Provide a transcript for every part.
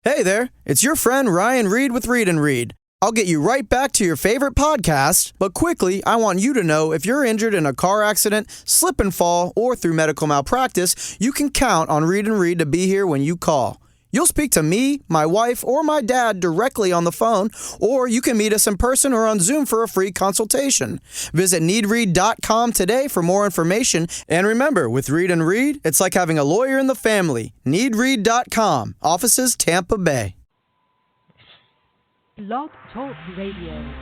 Hey there, it's your friend Ryan Reed with Read and Read. I'll get you right back to your favorite podcast, but quickly, I want you to know if you're injured in a car accident, slip and fall, or through medical malpractice, you can count on Read and Read to be here when you call. You'll speak to me, my wife, or my dad directly on the phone, or you can meet us in person or on Zoom for a free consultation. Visit needread.com today for more information. And remember, with Read and Read, it's like having a lawyer in the family. Needread.com. Offices, Tampa Bay. Blog Talk Radio.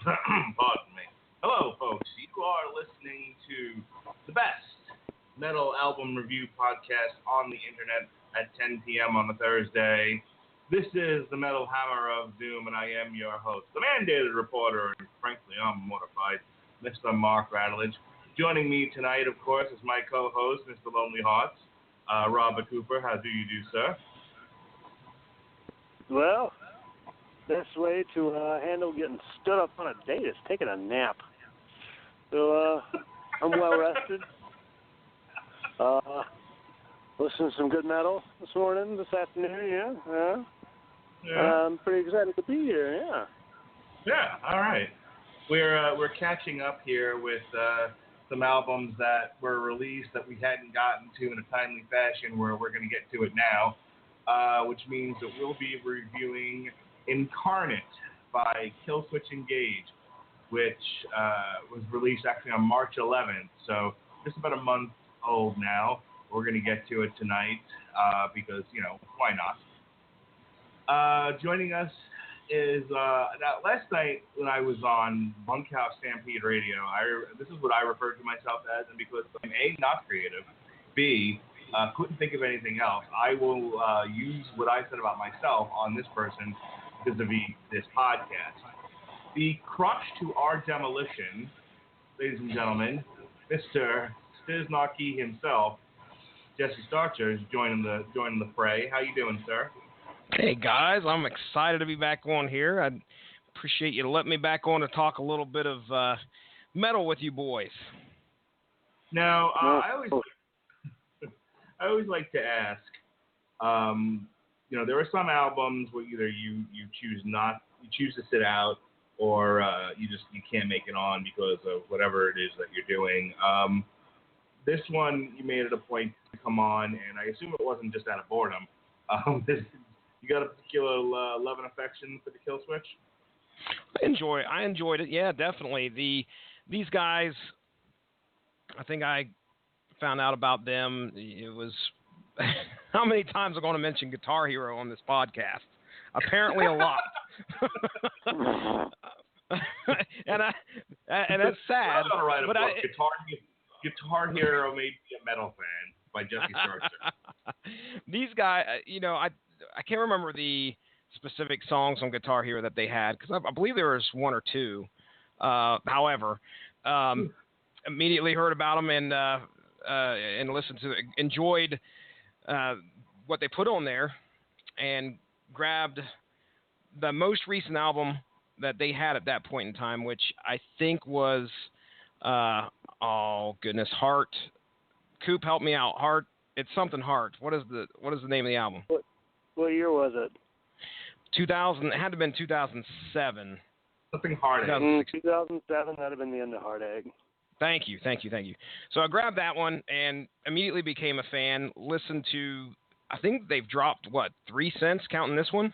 Pardon me. Hello, folks. You are listening to the best metal album review podcast on the internet at 10 p.m. on a Thursday. This is the Metal Hammer of Doom, and I am your host, the mandated reporter, and frankly, I'm mortified, Mr. Mark Radulich. Joining me tonight, of course, is my co-host, Mr. Lonely Hearts, Robert Cooper. How do you do, sir? Well, best way to handle getting stood up on a date is taking a nap. So I'm well rested. Listening to some good metal this morning, this afternoon. Yeah. I'm pretty excited to be here. Yeah. Yeah. All right. We're catching up here with some albums that were released that we hadn't gotten to in a timely fashion. Where we're going to get to it now, which means that we'll be reviewing Incarnate by Killswitch Engage, which was released actually on March 11th, so just about a month old now. We're going to get to it tonight because, why not? Joining us is, now last night when I was on Bunkhouse Stampede Radio, this is what I referred to myself as, and because I'm A, not creative, B, couldn't think of anything else, I will use what I said about myself on this person vis-a-vis this podcast. The crutch to our demolition, ladies and gentlemen, Mr. Stiznarky himself, Jesse Starcher, is joining the fray. How you doing, sir? Hey guys, I'm excited to be back on here. I appreciate you letting me back on to talk a little bit of metal with you boys. Now, I always like to ask. There are some albums where either you choose to sit out, or you can't make it on because of whatever it is that you're doing. This one, you made it a point to come on, and I assume it wasn't just out of boredom. You got a particular love and affection for the Killswitch? I enjoyed it. Yeah, definitely. These guys, I think I found out about them. It was how many times I'm going to mention Guitar Hero on this podcast? Apparently a lot. and that's sad. I'm going to write a book. Guitar Hero made me a metal fan by Jesse Starcher. These guys, I can't remember the specific songs on Guitar Hero that they had because I believe there was one or two. However, immediately heard about them and listened to it, enjoyed what they put on there. and grabbed the most recent album that they had at that point in time, which I think was, Heart. Coop, help me out. Heart. It's something Heart. What is the name of the album? What year was it? 2000. It had to have been 2007. Something Heartache. 2007. That'd have been the end of Heartache. Thank you. So I grabbed that one and immediately became a fan. Listened to, I think they've dropped, 3 cents, counting this one?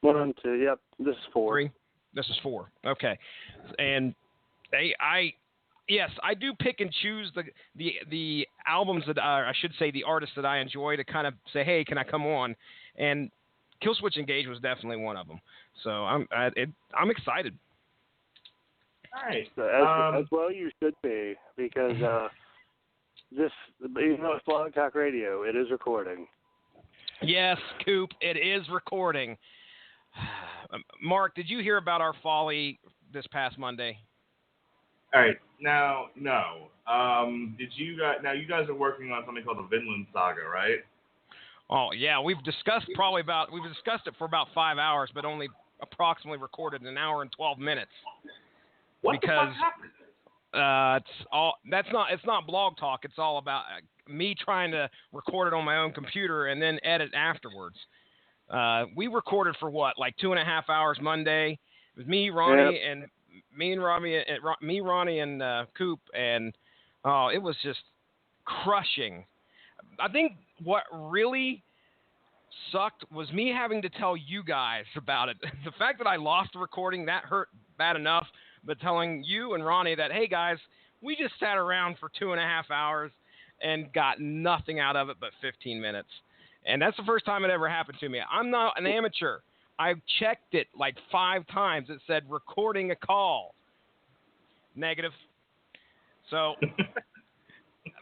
1, 2, yep. This is 4. 3? This is 4. Okay. And yes, I do pick and choose the albums that I should say the artists that I enjoy to kind of say, hey, can I come on? And Killswitch Engage was definitely one of them. So I'm excited. All right. So as well you should be, because this, even though it's Blog Talk Radio, it is recording. Yes, Coop, it is recording. Mark, did you hear about our folly this past Monday? All right. Now, no. Did you guys? Now you guys are working on something called the Vinland Saga, right? Oh yeah, we've discussed it for about 5 hours, but only approximately recorded an hour and 12 minutes. What because the fuck happened? it's not Blog Talk. It's all about me trying to record it on my own computer and then edit afterwards. We recorded for 2.5 hours Monday. It was me, Ronnie, and Ronnie, and Coop, and it was just crushing. I think what really sucked was me having to tell you guys about it. The fact that I lost the recording, that hurt bad enough, but telling you and Ronnie that, hey guys, we just sat around for 2.5 hours and got nothing out of it but 15 minutes. And that's the first time it ever happened to me. I'm not an amateur. I checked it 5 times. It said recording a call. Negative. So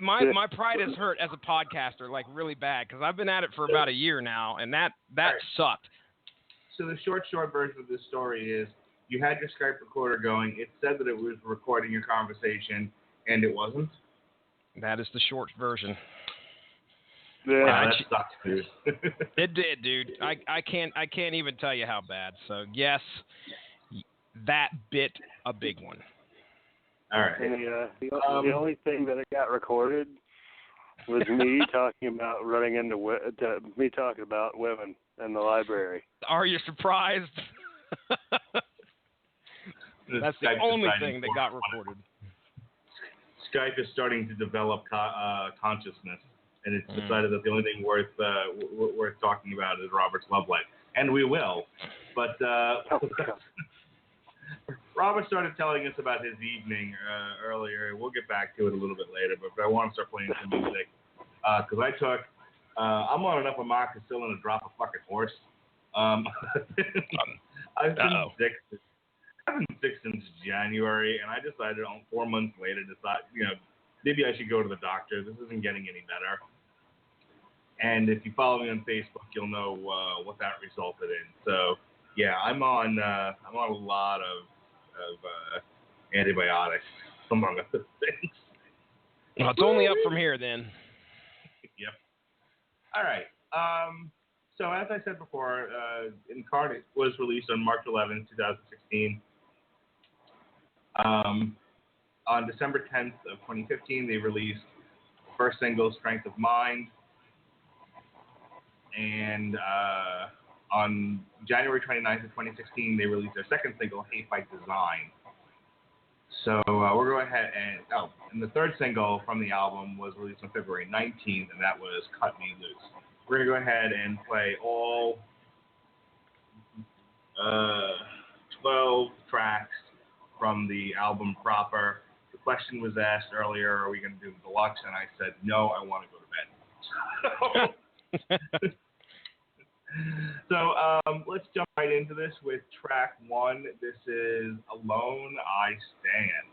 my pride is hurt as a podcaster, really bad, because I've been at it for about a year now, and that sucked. So the short version of this story is you had your Skype recorder going. It said that it was recording your conversation, and it wasn't. That is the short version. Yeah, that sucks, dude. It did, dude. I can't even tell you how bad. So yes, that bit a big one. All right. And the only thing that it got recorded was me talking about me talking about women in the library. Are you surprised? That's the only thing that got recorded. Skype is starting to develop consciousness, and it's decided that the only thing worth talking about is Robert's love life, and we will. But Robert started telling us about his evening earlier. We'll get back to it a little bit later, but I want to start playing some music because I'm on enough of amoxicillin to drop a fucking horse. I've been sick. I've been sick since January, and I decided 4 months later, maybe I should go to the doctor. This isn't getting any better. And if you follow me on Facebook, you'll know what that resulted in. So, yeah, I'm on a lot of antibiotics, among other things. Well, it's only up from here, then. Yep. All right. So, as I said before, Incarnate was released on March 11, 2016. On December 10th of 2015, they released first single, Strength of Mind. And on January 29th of 2016, they released their second single, Hate by Design. So we're going ahead and the third single from the album was released on February 19th, and that was Cut Me Loose. We're going to go ahead and play all 12 tracks from the album proper. The question was asked earlier, are we going to do the deluxe? And I said, no, I want to go to bed. So let's jump right into this with track 1. This is Alone I Stand.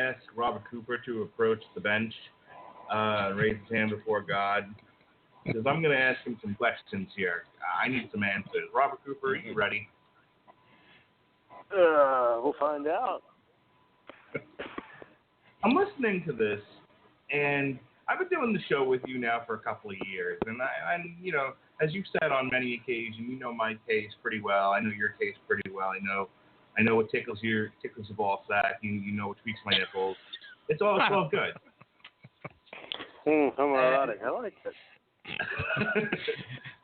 ask Robert Cooper to approach the bench and raise his hand before God, because I'm going to ask him some questions here. I need some answers. Robert Cooper, are you ready? We'll find out. I'm listening to this, and I've been doing the show with you now for a couple of years, and I you know, as you've said on many occasions, you know my taste pretty well. I know your taste pretty well. I know what tickles your ball sack. You know what tweaks my nipples. It's all good. Homoerotic. I like it.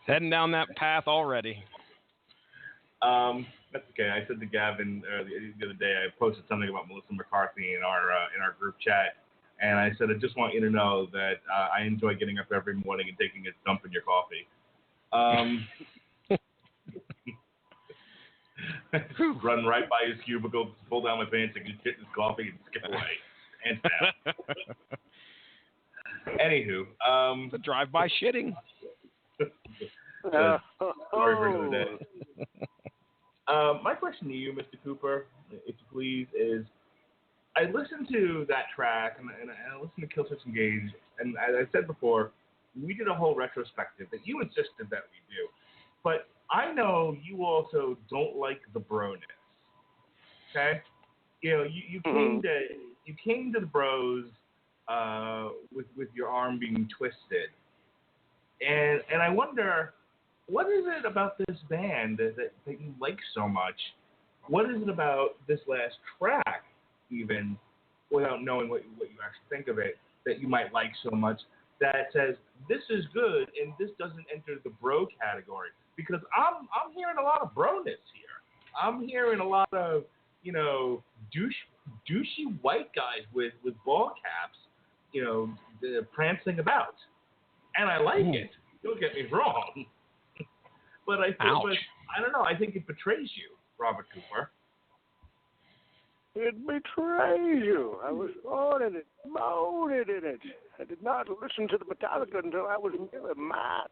Heading down that path already. That's okay. I said to Gavin the other day, I posted something about Melissa McCarthy in our group chat, and I said, I just want you to know that I enjoy getting up every morning and taking a dump in your coffee. Run right by his cubicle, pull down my pants, and get his coffee and skip away. Hands down. Anywho, the drive-by shitting. Sorry for another day. My question to you, Mr. Cooper, if you please, is I listened to that track and I listened to Killswitch Engage, and as I said before, we did a whole retrospective that you insisted that we do. But I know you also don't like the broness. Okay? You know, you came to the bros with your arm being twisted. And I wonder, what is it about this band that you like so much? What is it about this last track, even without knowing what you actually think of it, that you might like so much, that says this is good and this doesn't enter the bro category? Because I'm hearing a lot of broness here. I'm hearing a lot of, you know, douchey white guys with ball caps, you know, prancing about, and I like it. Don't get me wrong. But I don't know. I think it betrays you, Robert Cooper. It betrays you. I was on it, moated in it. I did not listen to the Metallica until I was nearly mad.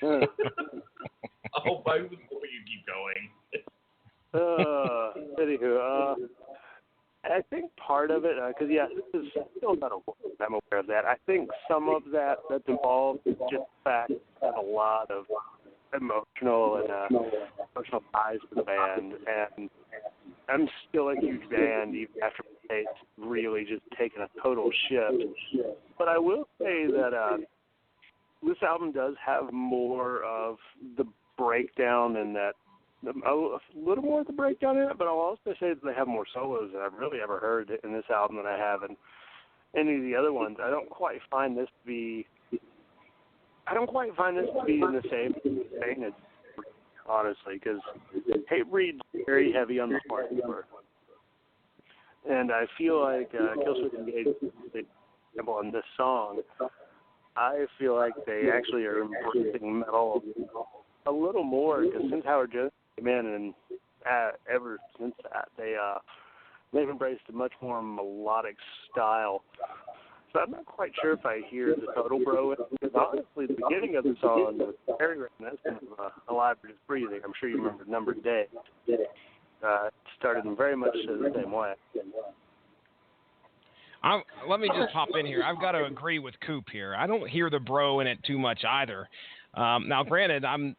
I hope I was before you keep going. Anywho, I think part of it, because this is still not I'm aware of that. I think some of that's involved is just the fact that a lot of emotional ties to the band, and I'm still a huge band even after it's really just taken a total shift. But I will say that this album does have more of the breakdown and that. A little more of the breakdown in it, but I'll also say that they have more solos than I've really ever heard in this album than I have in any of the other ones. I don't quite find this to be in the same thing, honestly, because Hatebreed's very heavy on the part, and I feel like Killswitch Engage, example on this song, I feel like they actually are embracing metal a little more, because since Howard Jones came in, and ever since that, they've embraced a much more melodic style. So I'm not quite sure if I hear the total bro, because honestly, the beginning of the song, the very reminiscent of Alive or Just Breathing, I'm sure you remember Number Day, started in very much the same way. Let me just pop in here. I've got to agree with Coop here. I don't hear the bro in it too much either. Now, granted, I'm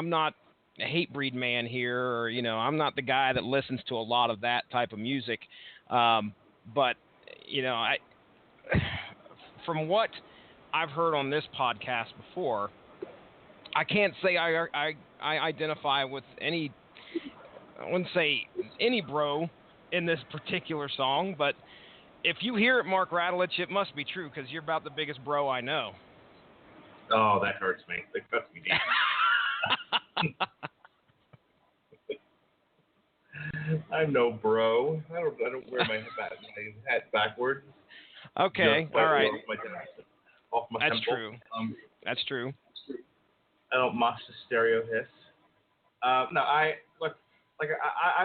not a Hatebreed man here, or, you know, I'm not the guy that listens to a lot of that type of music. But, you know, from what I've heard on this podcast before, I can't say I identify with any, I wouldn't say any bro in this particular song, but if you hear it, Mark Radulich, it must be true, because you're about the biggest bro I know. Oh, that hurts me. That cuts me deep. I'm no bro. I don't wear my hat backwards. Okay, all right. Off my That's temple. true. That's true. I don't mosh the stereo hiss. No, I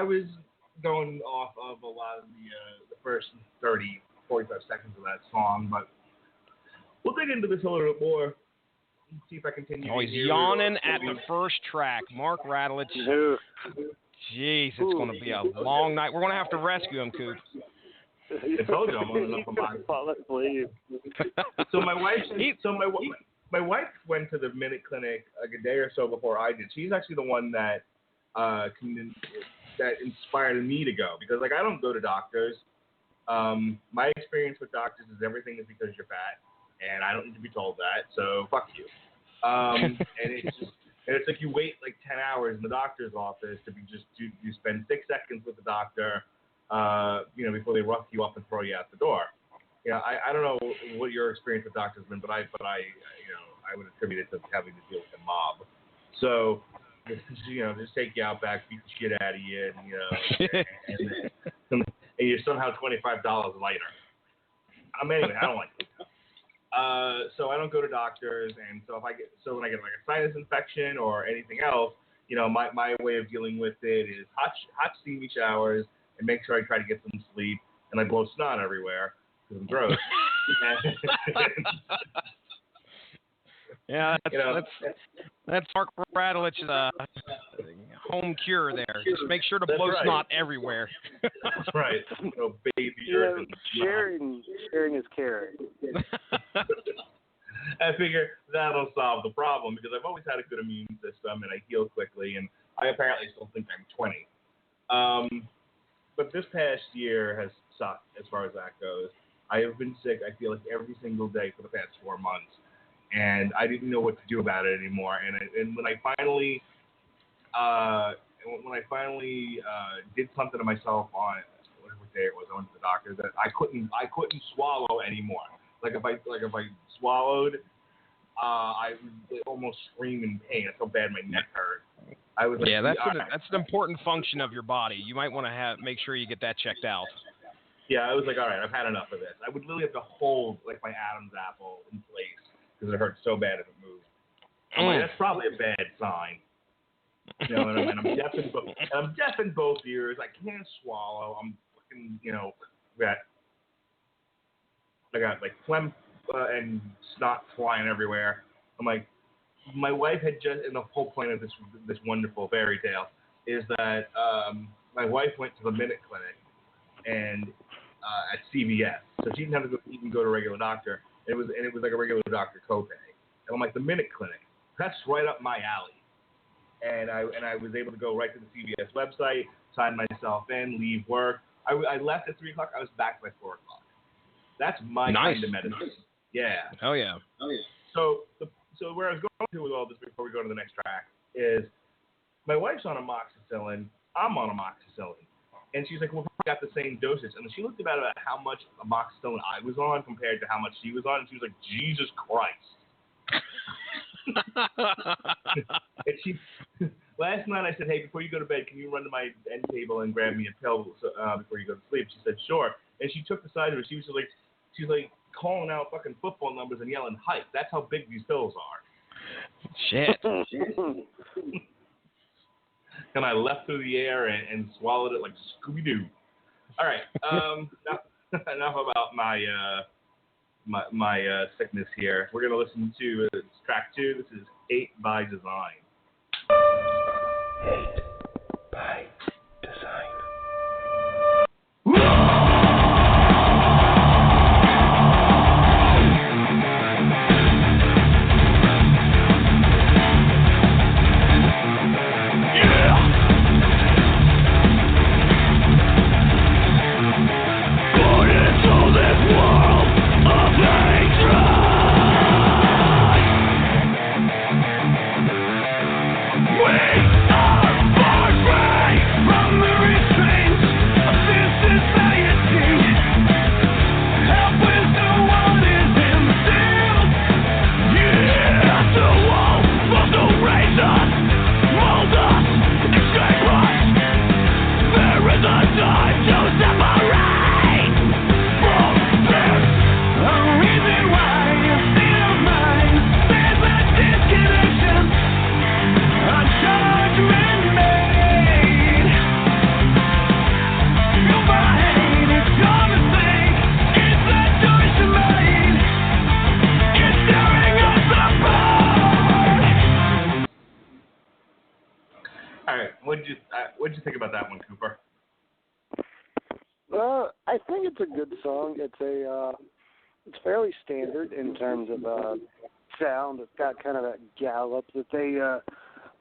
was going off of a lot of the first 30, 45 seconds of that song, but we'll dig into this a little bit more. See if I continue. Oh, he's yawning at the first track. Mark Radulich. Jeez, it's going to be a long night. We're going to have to rescue him, Coop. I told you I'm on enough amoxicillin. Fall asleep. So my wife went to the Minute Clinic like a day or so before I did. She's actually the one that that inspired me to go, because like I don't go to doctors. My experience with doctors is everything is because you're fat, and I don't need to be told that. So fuck you. And it's like you wait like 10 hours in the doctor's office to be you spend 6 seconds with the doctor, before they rough you up and throw you out the door. Yeah, I don't know what your experience with doctors has been, but I would attribute it to having to deal with a mob. So, just take you out back, beat the shit out of you, and you're somehow $25 lighter. Anyway, I don't like it. So I don't go to doctors, and so when I get like a sinus infection or anything else, my way of dealing with it is hot steamy showers and make sure I try to get some sleep, and I blow snot everywhere because I'm gross. Yeah, that's Mark Radulich's home cure there. Just make sure to blow snot everywhere. That's right. Baby. Sharing is caring. I figure that'll solve the problem, because I've always had a good immune system and I heal quickly, and I apparently still think I'm 20. But this past year has sucked as far as that goes. I have been sick, I feel like, every single day for the past 4 months. And I didn't know what to do about it anymore. And when I finally did something to myself on whatever day it was, I went to the doctor, that I couldn't swallow anymore. Like if I swallowed, I would almost scream in pain. That's how bad my neck hurt. I was like, that's an important function of your body. You might want to make sure you get that checked out. Yeah, I was like, all right, I've had enough of this. I would literally have to hold like my Adam's apple in place, because it hurts so bad if it moves. I'm like, that's probably a bad sign. And I'm deaf in both ears. I can't swallow. I'm fucking, I got like phlegm and snot flying everywhere. I'm like, my wife had and the whole point of this wonderful fairy tale is that my wife went to the Minute Clinic and at CVS, so she didn't have to even go to a regular doctor. It was like a regular doctor copay. And I'm like, the Minute Clinic, that's right up my alley. And I was able to go right to the CVS website, sign myself in, leave work. I left at 3 o'clock. I was back by 4 o'clock. That's my kind of medicine. Yeah. Oh yeah. So where I was going to with all this before we go to the next track is my wife's on amoxicillin. I'm on amoxicillin. And she's like, well, we got the same dosage. And she looked about how much amoxicillin I was on compared to how much she was on. And she was like, Jesus Christ. And last night I said, hey, before you go to bed, can you run to my end table and grab me a pill before you go to sleep? She said, sure. And she took the size of it. She's like calling out fucking football numbers and yelling hype. That's how big these pills are. Shit. And I left through the air and swallowed it like Scooby-Doo. All right. Enough about my sickness here. We're going to listen to track 2. This is 8 by Design. 8 by Design. What'd you think about that one, Cooper? I think it's a good song. It's fairly standard in terms of sound. It's got kind of that gallop that they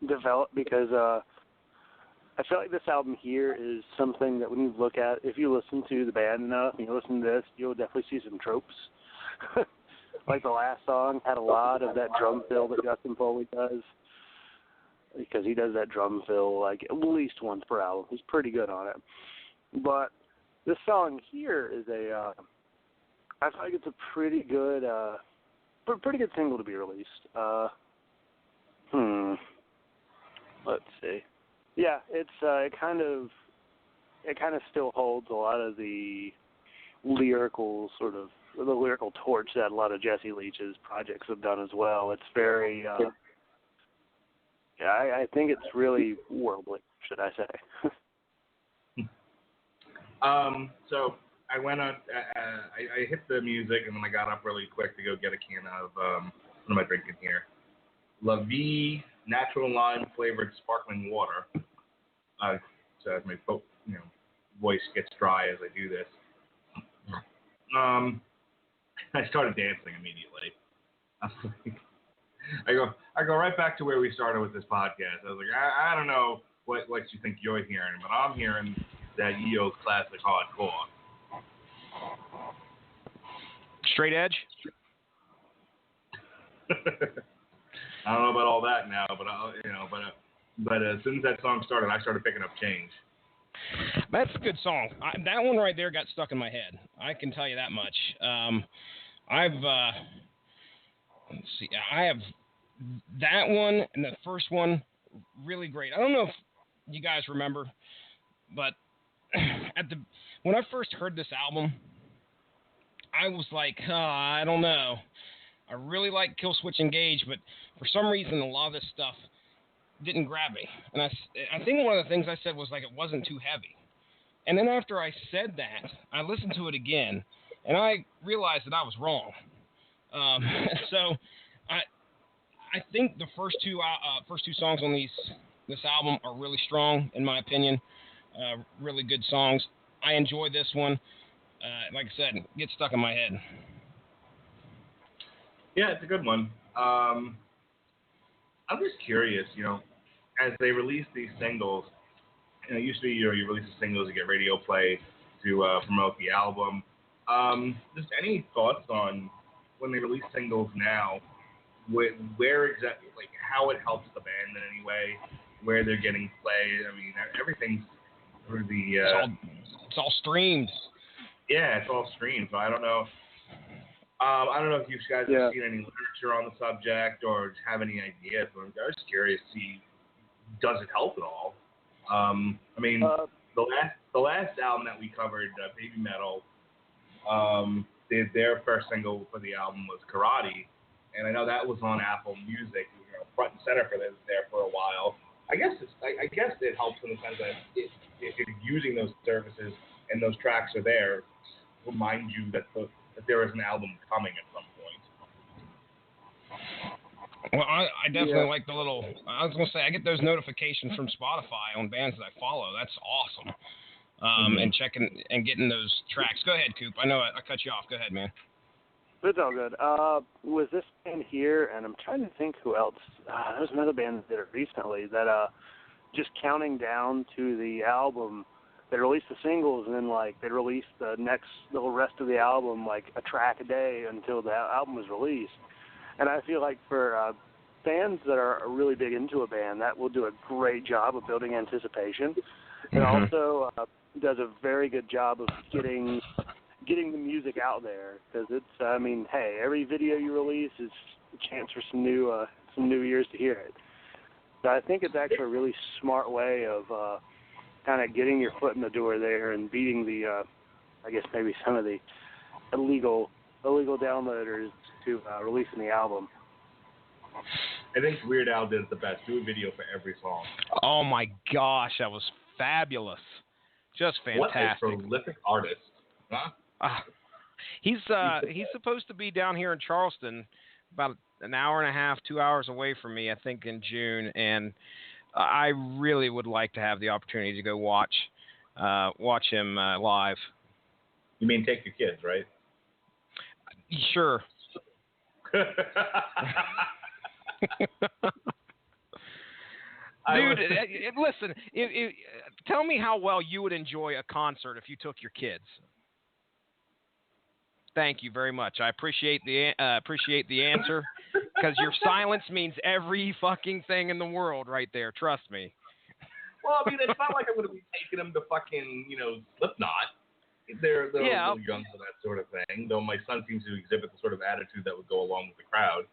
developed because I feel like this album here is something that when you look at, if you listen to the band enough and you listen to this, you'll definitely see some tropes. Like the last song had a lot of that drum fill that Justin Foley does, because he does that drum fill like at least once per album. He's pretty good on it. But this song here is I feel like it's a pretty good single to be released. Let's see. Yeah, it kind of still holds a lot of the lyrical torch that a lot of Jesse Leach's projects have done as well. It's very, I think it's really worldly, should I say. So I went on, I hit the music and then I got up really quick to go get a can of, what am I drinking here? La Vie natural lime flavored sparkling water. So as my voice gets dry as I do this. I started dancing immediately. I go right back to where we started with this podcast. I was like, I don't know what you think you're hearing, but I'm hearing that EO's classic hardcore. Straight edge? I don't know about all that now, but as soon as that song started, I started picking up change. That's a good song. That one right there got stuck in my head. I can tell you that much. Let's see. I have that one and the first one really great. I don't know if you guys remember, but when I first heard this album, I was like, I don't know. I really like Killswitch Engage, but for some reason, a lot of this stuff didn't grab me. And I think one of the things I said was like it wasn't too heavy. And then after I said that, I listened to it again, and I realized that I was wrong. So I think the first two songs on this album are really strong, in my opinion. Really good songs. I enjoy this one. Like I said, it gets stuck in my head. Yeah, it's a good one. I'm just curious, as they release these singles, it used to be, you release the singles to get radio play to promote the album. Just any thoughts on when they release singles now, where exactly, like how it helps the band in any way, where they're getting played? I mean, everything's through the... it's all streamed. Yeah, it's all streamed, so I don't know. I don't know if you guys have seen any literature on the subject or have any ideas, but I'm just curious to see, does it help at all? I mean, the last album that we covered, Baby Metal, their first single for the album was Karate, and I know that was on Apple Music, front and center for this there for a while. I guess it helps in the sense that if you're using those services and those tracks are there, remind you that there is an album coming at some point. Well, I definitely like the little. I was gonna say I get those notifications from Spotify on bands that I follow. That's awesome. And checking and getting those tracks. Go ahead, Coop. I know I cut you off. Go ahead, man. It's all good. Was this band here, and I'm trying to think who else. There was another band that did it recently that just counting down to the album. They released the singles, and then they released the rest of the album like a track a day until the album was released. And I feel like for fans that are really big into a band, that will do a great job of building anticipation, and also does a very good job of getting the music out there, because it's. I mean, hey, every video you release is a chance for some new ears to hear it. So I think it's actually a really smart way of kind of getting your foot in the door there and beating the, I guess maybe some of the illegal downloaders to releasing the album. I think Weird Al did it the best. Do a video for every song. Oh my gosh, that was fabulous. Just fantastic. What a prolific artist, huh? He's supposed to be down here in Charleston, about an hour and a half, 2 hours away from me, I think, in June, and I really would like to have the opportunity to go watch him live. You mean take your kids, right? Sure. Dude, listen. Tell me how well you would enjoy a concert if you took your kids. Thank you very much. I appreciate the answer, because your silence means every fucking thing in the world right there. Trust me. Well, I mean, it's not like I'm going to be taking them to fucking, Slipknot. They're a little young for that sort of thing, though my son seems to exhibit the sort of attitude that would go along with the crowd.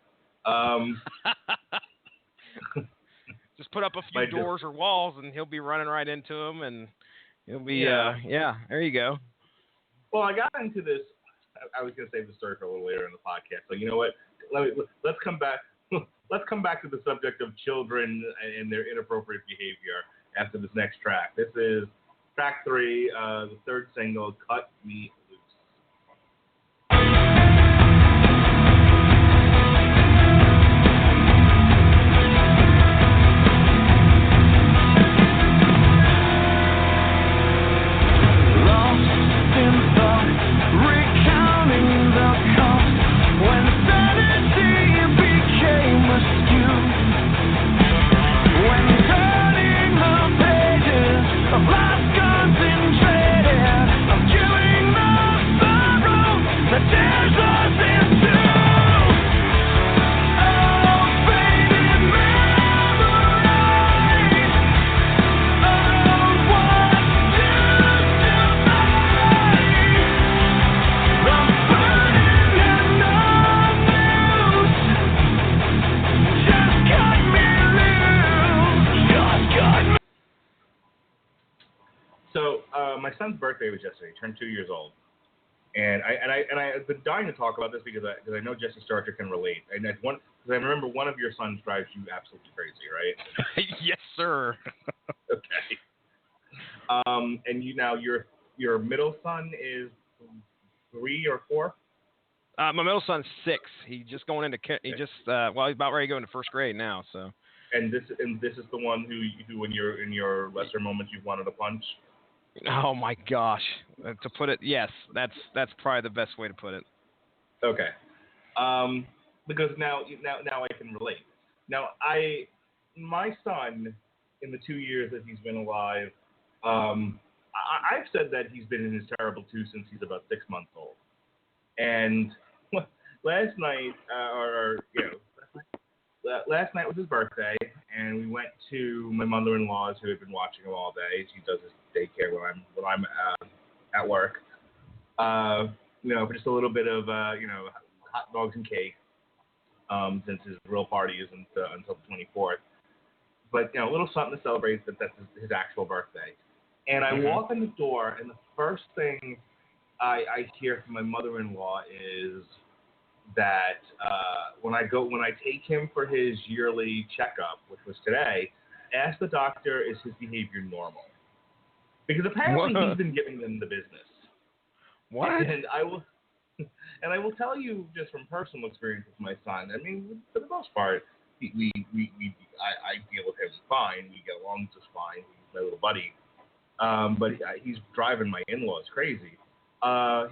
Just put up a few doors or walls, and he'll be running right into them, and he'll be, there you go. Well, I got into this. I was going to save the story for a little later in the podcast, so you know what? Let's come back. Let's come back to the subject of children and their inappropriate behavior after this next track. This is track 3, the third single, Cut Me Loose. My son's birthday was yesterday. He turned 2 years old, and I've been dying to talk about this because I know Jesse Starcher can relate. And because I remember one of your sons drives you absolutely crazy, right? Yes, sir. Okay. And your middle son is 3 or 4? My middle son's 6. He's just going into he's about ready to go into first grade now. So. And this is the one who when you're in your lesser moments you've wanted to punch. Oh my gosh! To put it, yes, that's probably the best way to put it. Okay. Because now I can relate. Now my son, in the 2 years that he's been alive, I've said that he's been in his terrible 2 since he's about 6 months old. And last night, last night was his birthday, and we went to my mother-in-law's, who had been watching him all day. She does his daycare when I'm at work. For just a little bit of hot dogs and cake, since his real party isn't until the 24th. But a little something to celebrate that that's his actual birthday. And I walk in the door, and the first thing I hear from my mother-in-law is that when I take him for his yearly checkup, which was today, ask the doctor, is his behavior normal? Because apparently he's been giving them the business. What? And I will tell you just from personal experience with my son. I mean, for the most part, I deal with him fine. We get along just fine. He's my little buddy. But he's driving my in-laws crazy.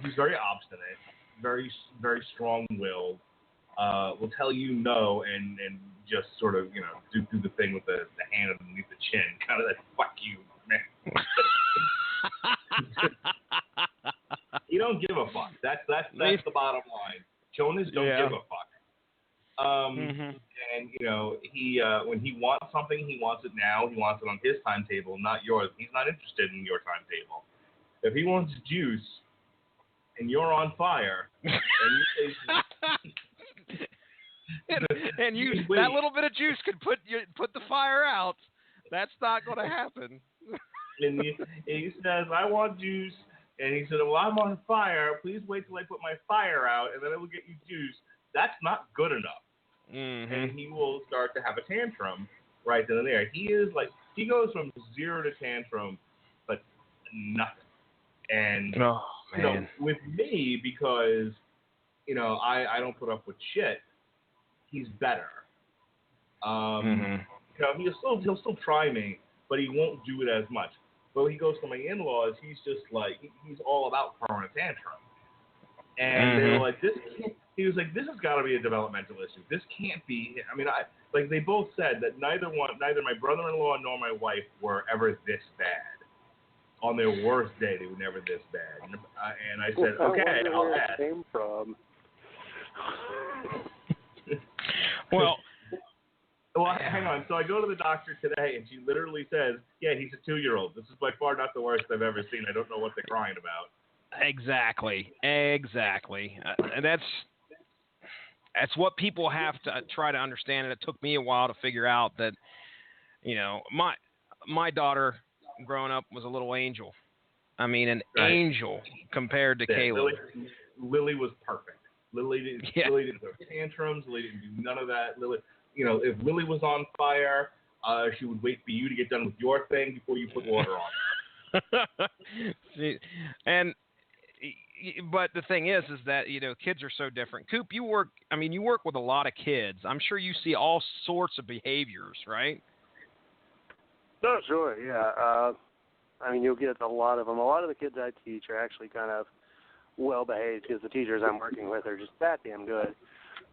He's very obstinate, very, very strong-willed. Will tell you no and just sort of do the thing with the hand underneath the chin, kind of that fuck you, man. He don't give a fuck. That's the bottom line. Jonas don't give a fuck. And he when he wants something, he wants it now. He wants it on his timetable, not yours. He's not interested in your timetable. If he wants juice and you're on fire, and you that little bit of juice could put the fire out, that's not going to happen. And he says, I want juice. And he said, well, I'm on fire. Please wait till I put my fire out, and then I will get you juice. That's not good enough. Mm-hmm. And he will start to have a tantrum right then and there. He goes from 0 to tantrum, but nothing. And with me, because I don't put up with shit, he's better. He'll still try me, but he won't do it as much. But when he goes to my in-laws, he's just like, he's all about throwing a tantrum. And they were like, he was like, this has got to be a developmental issue. This can't be. I mean, like they both said that neither my brother-in-law nor my wife were ever this bad. On their worst day, they were never this bad. And I said, okay, I'll ask. Where it came from. Well, hang on. So I go to the doctor today, and she literally says, yeah, he's a 2-year-old. This is by far not the worst I've ever seen. I don't know what they're crying about. Exactly. And that's what people have to try to understand. And it took me a while to figure out that, you know, my daughter growing up was a little angel. I mean, an angel compared to Caleb. Lily was perfect. Lily didn't throw tantrums. Lily didn't do none of that. Lily, you know, if Lily was on fire, she would wait for you to get done with your thing before you put water on. But the thing is that, you know, kids are so different. Coop, you work with a lot of kids. I'm sure you see all sorts of behaviors, right? Oh, sure, yeah. I mean, you'll get a lot of them. A lot of the kids I teach are actually kind of well-behaved because the teachers I'm working with are just that damn good.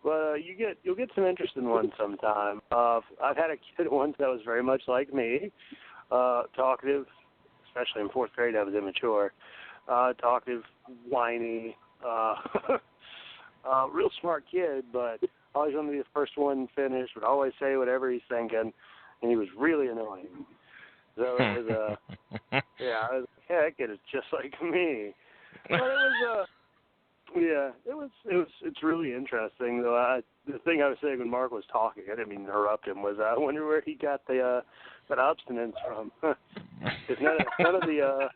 But you'll get some interesting ones sometime. I've had a kid once that was very much like me, talkative, especially in 4th grade. I was immature. Talkative, whiny, real smart kid, but always wanted to be the first one finished, would always say whatever he's thinking, and he was really annoying. So it was, that kid is just like me. But it's really interesting, though. The thing I was saying when Mark was talking, I didn't mean to interrupt him, was I wonder where he got that abstinence from. If none of the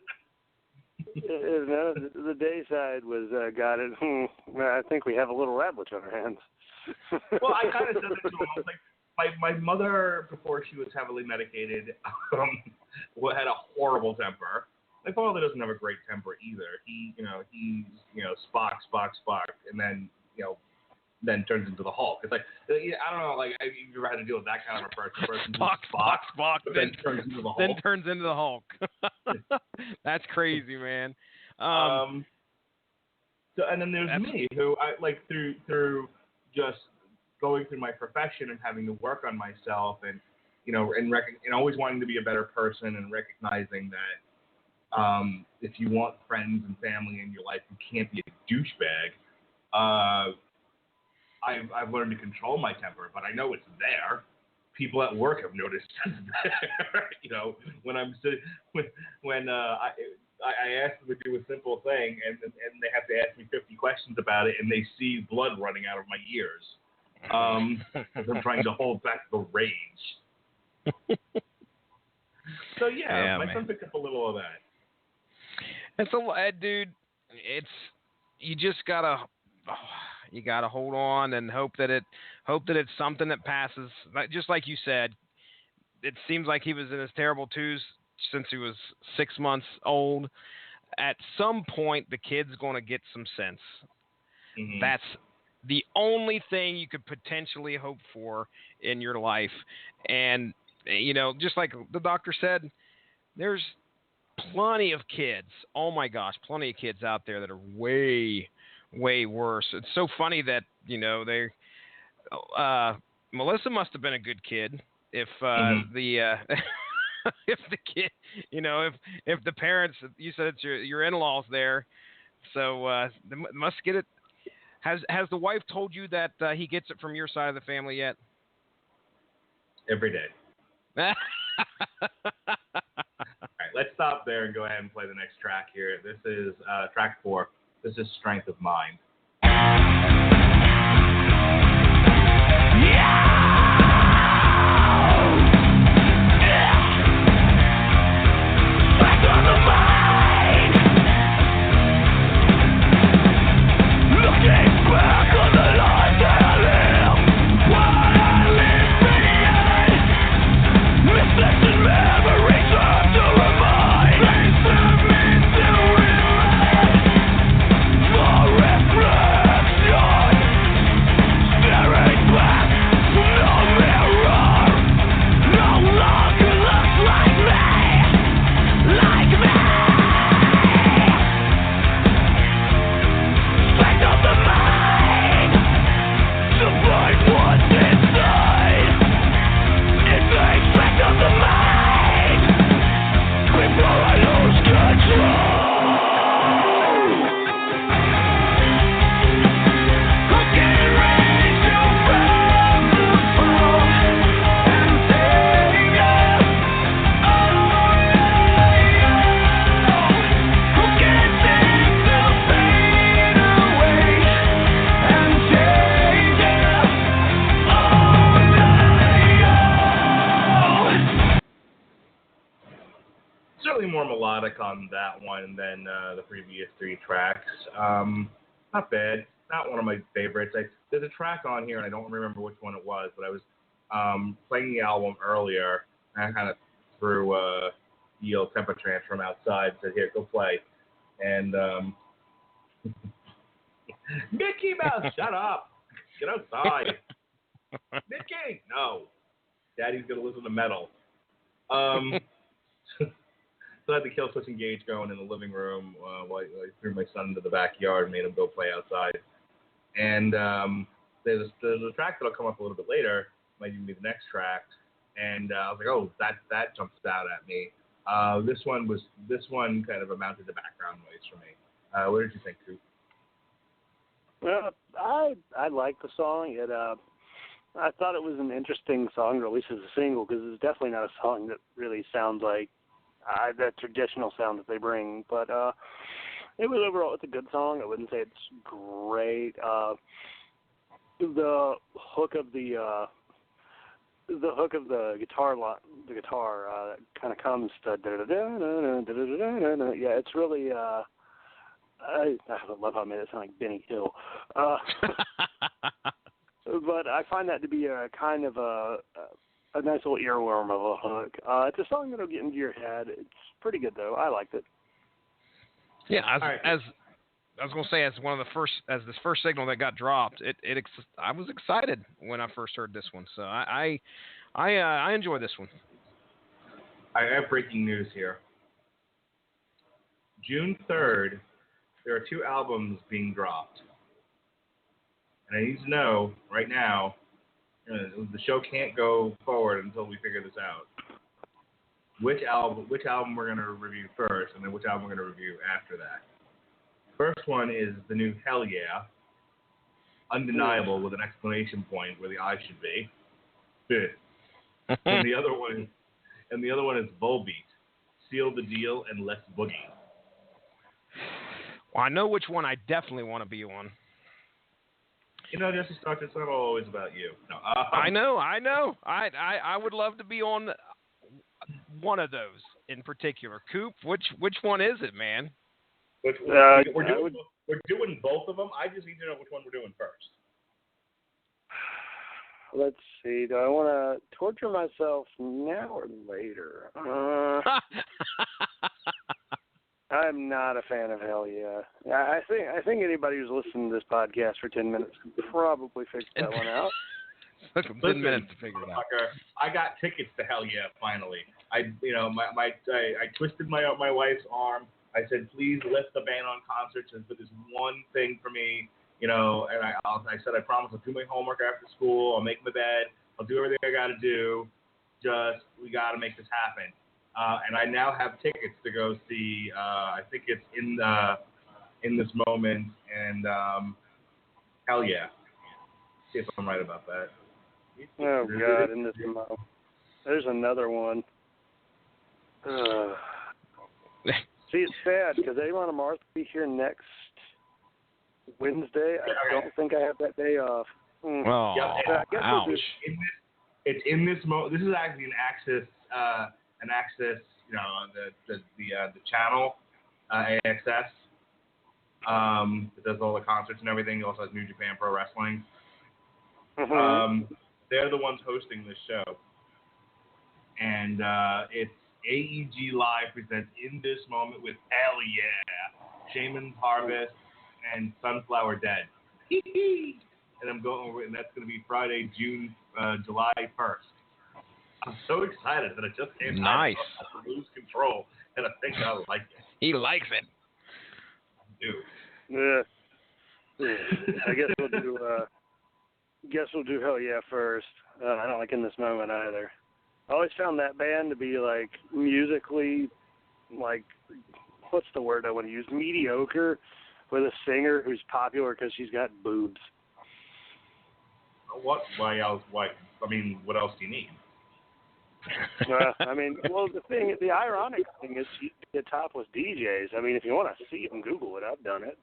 day side was got it, I think we have a little rabbit on our hands. Well, I kind of said that to him. I was like, my mother, before she was heavily medicated, had a horrible temper. My father doesn't have a great temper either. He's Spock, and then turns into the Hulk. It's like, I don't know, like, have you ever had to deal with that kind of a person? Spock, then turns into the Hulk. Then turns into the Hulk. That's crazy, man. So, and then there's me, who I like through just going through my profession and having to work on myself, and and always wanting to be a better person, and recognizing that if you want friends and family in your life, you can't be a douchebag. I've learned to control my temper, but I know it's there. People at work have noticed it's there. When I'm when I ask them to do a simple thing, and they have to ask me 50 questions about it, and they see blood running out of my ears as I'm trying to hold back the rage. So my son picked up a little of that. It's a dude. You just gotta hold on and hope that it's something that passes. Just like you said, it seems like he was in his terrible twos since he was 6 months old. At some point, the kid's going to get some sense. Mm-hmm. That's the only thing you could potentially hope for in your life. And, just like the doctor said, there's plenty of kids. Oh, my gosh, plenty of kids out there that are way, way worse. It's so funny that, Melissa must have been a good kid if if the kid, if the parents, you said it's your in-laws there, so they must get it. Has the wife told you that he gets it from your side of the family yet? Every day. All right, let's stop there and go ahead and play the next track here. This is track 4. This is Strength of Mind. melodic on that one than the previous 3 tracks. Not bad. Not one of my favorites. There's a track on here, and I don't remember which one it was, but I was playing the album earlier, and I kind of threw the old temper tantrum outside, said, here, go play. And Mickey Mouse, shut up. Get outside. Mickey! No. Daddy's going to listen to metal. So I had the Killswitch Engage going in the living room while I threw my son into the backyard and made him go play outside. And there's a track that'll come up a little bit later, might even be the next track. And I was like, oh, that jumps out at me. This one kind of amounted to background noise for me. What did you think, Coop? Well, I liked the song. I thought it was an interesting song to release as a single because it's definitely not a song that really sounds like that traditional sound that they bring. But it was overall, it's a good song. I wouldn't say it's great. The hook of the guitar that kind of comes to yeah, it's really I love how I made it sound like Benny Hill. But I find that to be a kind of a nice little earworm of a hook. It's a song that'll get into your head. It's pretty good though. I liked it. Yeah, as I was gonna say, as this first signal that got dropped, I was excited when I first heard this one. So I enjoy this one. I have breaking news here. June 3rd, there are 2 albums being dropped. And I need to know right now, the show can't go forward until we figure this out. Which album we're going to review first, and then which album we're going to review after that. First one is the new Hell Yeah, Undeniable with an exclamation point where the I should be. and the other one is Volbeat, Seal the Deal and Let's Boogie. Well, I know which one I definitely want to be on. Justice Doctor, it's not always about you. No, I know. I would love to be on one of those in particular. Coop, which one is it, man? We're doing both of them. I just need to know which one we're doing first. Let's see. Do I want to torture myself now or later? I'm not a fan of Hell Yeah. I think anybody who's listened to this podcast for 10 minutes could probably figure that one out. Took 10 minutes to figure it out. I got tickets to Hell Yeah finally. I twisted my wife's arm. I said, please list the ban on concerts and put this one thing for me. And I said I promise I'll do my homework after school. I'll make my bed. I'll do everything I got to do. We got to make this happen. And I now have tickets to go see. I think it's in this moment, and Hell Yeah. See if I'm right about that. Oh God! In this moment, there's another one. See, it's sad because Avon and Martha will be here next Wednesday. I don't think I have that day off. Oh, yeah, ouch! It's in this moment. This is actually an Access. The channel, AXS. It does all the concerts and everything. It also has New Japan Pro Wrestling. Mm-hmm. They're the ones hosting this show. And it's AEG Live presents In This Moment with Hell Yeah, Shaman's Harvest, and Sunflower Dead. And I'm going over, and that's going to be Friday, July 1st. I'm so excited that it just came nice. Out to lose control, and I think I like it. He likes it. Dude. Yeah. I guess we'll do Hell Yeah first. I don't like In This Moment either. I always found that band to be like musically, like, what's the word I want to use? Mediocre, with a singer who's popular because she's got boobs. What? Why else? Why? I mean, what else do you need? The ironic thing is she did topless DJs. I mean, if you want to see them, Google it. I've done it.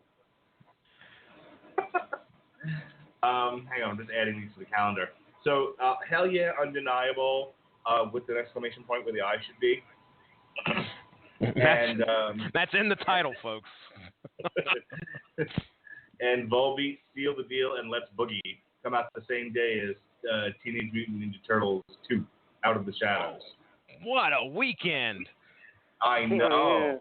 Hang on, I'm just adding these to the calendar. So, Hell Yeah, Undeniable, with an exclamation point where the I should be. And that's in the title, folks. And Volbeat, Seal the Deal, and Let's Boogie come out the same day as Teenage Mutant Ninja Turtles 2, Out of the Shadows. What a weekend! I know.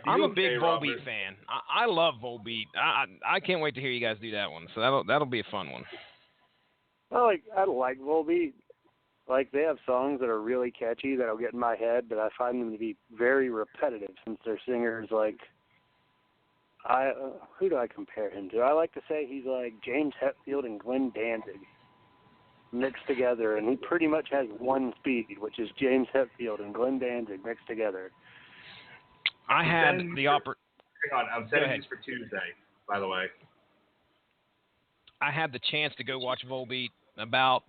I'm a big Volbeat fan. I love Volbeat. I can't wait to hear you guys do that one. So that'll be a fun one. I like Volbeat. Like, they have songs that are really catchy that'll get in my head, but I find them to be very repetitive since their singers, like, who do I compare him to? I like to say he's like James Hetfield and Glenn Danzig mixed together, and he pretty much has one speed, which is James Hetfield and Glenn Danzig mixed together. I had the Hang on, I'm setting these for Tuesday, by the way. I had the chance to go watch Volbeat about,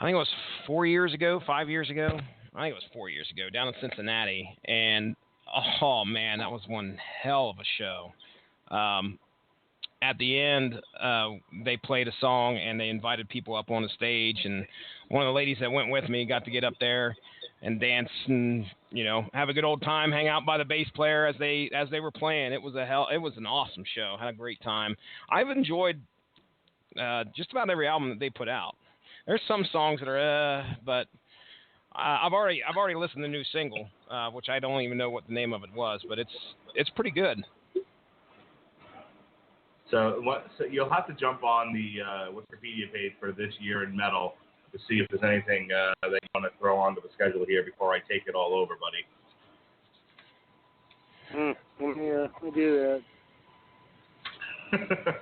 I think it was 4 years ago, 5 years ago. I think it was 4 years ago, down in Cincinnati. And, oh, man, that was one hell of a show. At the end, they played a song, and they invited people up on the stage. And one of the ladies that went with me got to get up there and dance and, have a good old time, hang out by the bass player as they were playing. It was an awesome show. Had a great time. I've enjoyed just about every album that they put out. There's some songs that are, but I've already listened to the new single, which I don't even know what the name of it was, but it's pretty good. So you'll have to jump on the Wikipedia page for this year in metal to see if there's anything that you want to throw onto the schedule here before I take it all over, buddy. Yeah, we do that.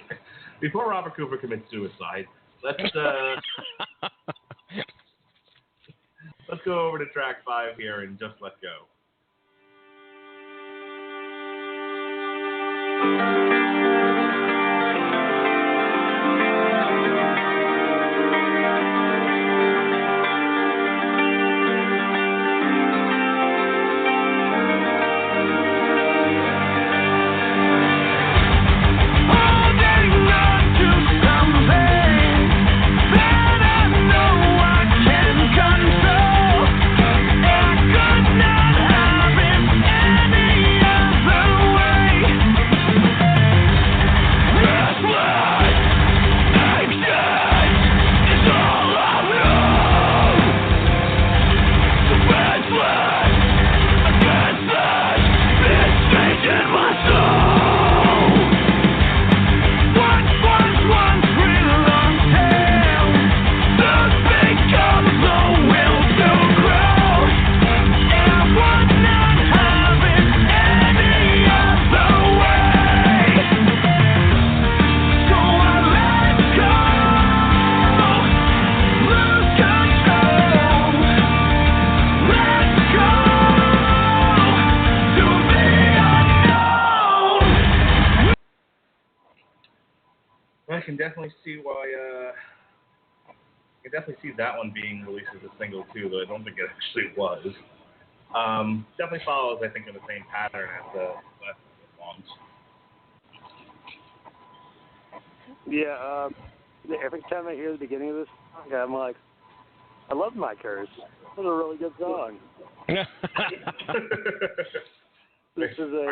Before Robert Cooper commits suicide, let's go over to track 5 here and just let go. I can definitely see why. I can definitely see that one being released as a single too, though I don't think it actually was. Definitely follows, I think, in the same pattern as the last ones. Yeah. Every time I hear the beginning of this song, I'm like, I love My Curse. It's a really good song. Are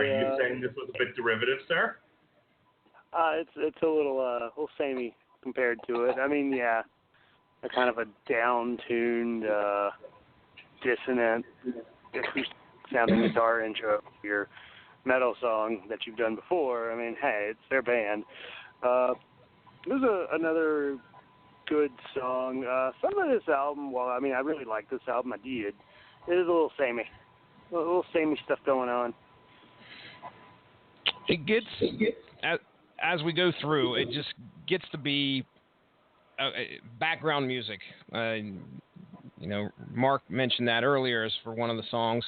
you saying this was a bit derivative, sir? It's a little samey compared to it. I mean, yeah, a kind of a down-tuned, dissonant, sounding guitar intro to your metal song that you've done before. I mean, hey, it's their band. There's another good song. Some of this album, well, I mean, I really like this album. I did. It is a little samey. A little samey stuff going on. It gets, as we go through, it just gets to be background music. Mark mentioned that earlier as for one of the songs.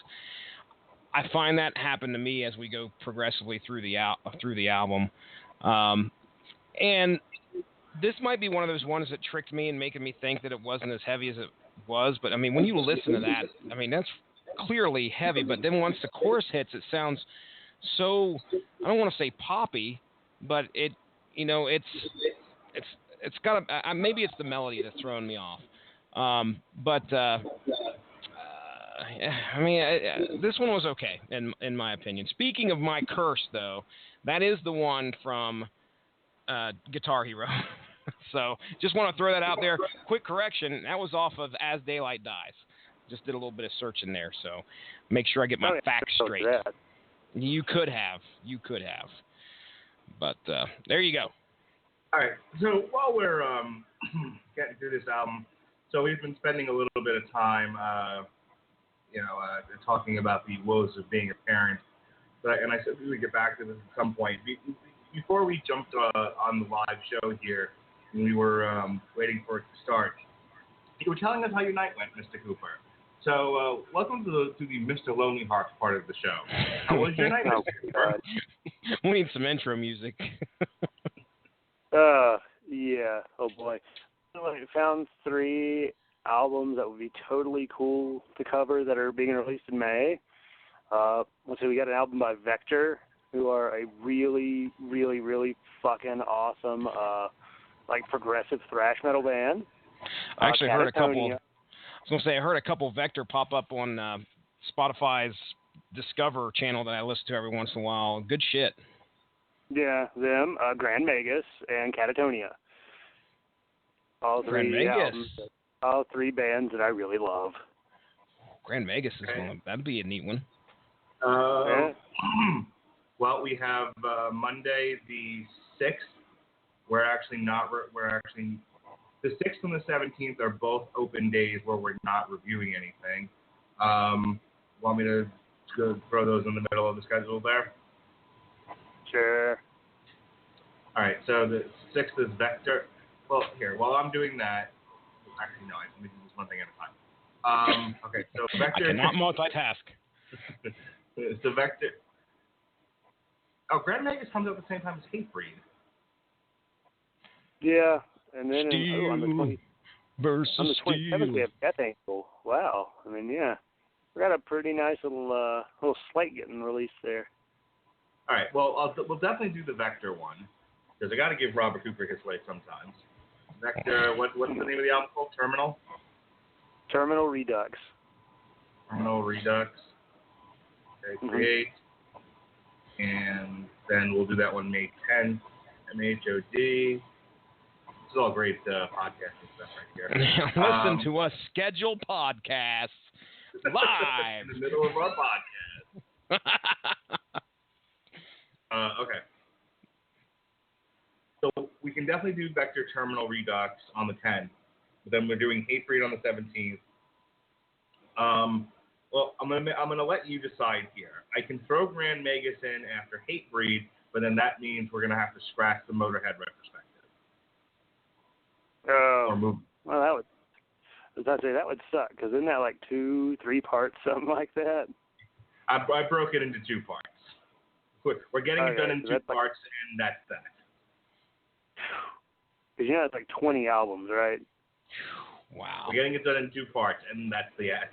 I find that happen to me as we go progressively through the album. And this might be one of those ones that tricked me and making me think that it wasn't as heavy as it was. But, I mean, when you listen to that, I mean, that's clearly heavy. But then once the chorus hits, it sounds so, I don't want to say poppy, but it's got maybe it's the melody that's throwing me off. I mean, this one was okay in my opinion. Speaking of my curse, though, that is the one from Guitar Hero. So just want to throw that out there. Quick correction, that was off of As Daylight Dies. Just did a little bit of searching there, so make sure I get my facts straight. You could have. But there you go. All right. So while we're getting through this album, so we've been spending a little bit of time, talking about the woes of being a parent. And I said we would get back to this at some point. Before we jumped on the live show here, and we were waiting for it to start, you were telling us how your night went, Mr. Cooper. So welcome to the Mr. Lonely Hearts part of the show. How was your night, Mr. Cooper? We need some intro music. Yeah. Oh boy. I found 3 albums that would be totally cool to cover that are being released in May. Let's see, we got an album by Vector, who are a really, really, really fucking awesome, progressive thrash metal band. I actually heard a couple. I was gonna say I heard a couple Vector pop up on Spotify's Discover channel that I listen to every once in a while. Good shit. Yeah, them, Grand Magus, and Catatonia. All 3 Grand Magus. albums, all 3 bands that I really love. Grand Magus is one. That'd be a neat one. Well, we have Monday the 6th. We're actually the 6th and the 17th are both open days where we're not reviewing anything. Want me to throw those in the middle of the schedule there? Sure. All right, so the 6th is Vector. Well, here, while I'm doing that, actually, no, let me do this one thing at a time. Okay, so Vector. I cannot multitask. So Vector. Oh, Grand Magus comes out at the same time as Hatebreed. Yeah, and then Steel on the 27th we have Death Angel. Wow, I mean, yeah, we got a pretty nice little slate getting released there. All right, well, we'll definitely do the Vector one because I got to give Robert Cooper his slate sometimes. Vector, what's the name of the album called? Terminal Redux. Terminal Redux. Okay, create. And then we'll do that one May 10th. MHOD. This is all great podcasting stuff right here. Listen to us schedule podcasts live. In the middle of our podcast. Okay. So we can definitely do Vector Terminal Redux on the 10th. But then we're doing Hatebreed on the 17th. Well, I'm gonna let you decide here. I can throw Grand Magus in after Hatebreed, but then that means we're gonna have to scratch the Motorhead retrospective. Oh. Or move. Well, that would suck, because isn't that like 2-3 parts, something like that? I broke it into 2 parts. We're getting it done in 2 parts, and that's that. Because it's like 20 albums, right? Wow. We're getting it done in 2 parts, and that's that.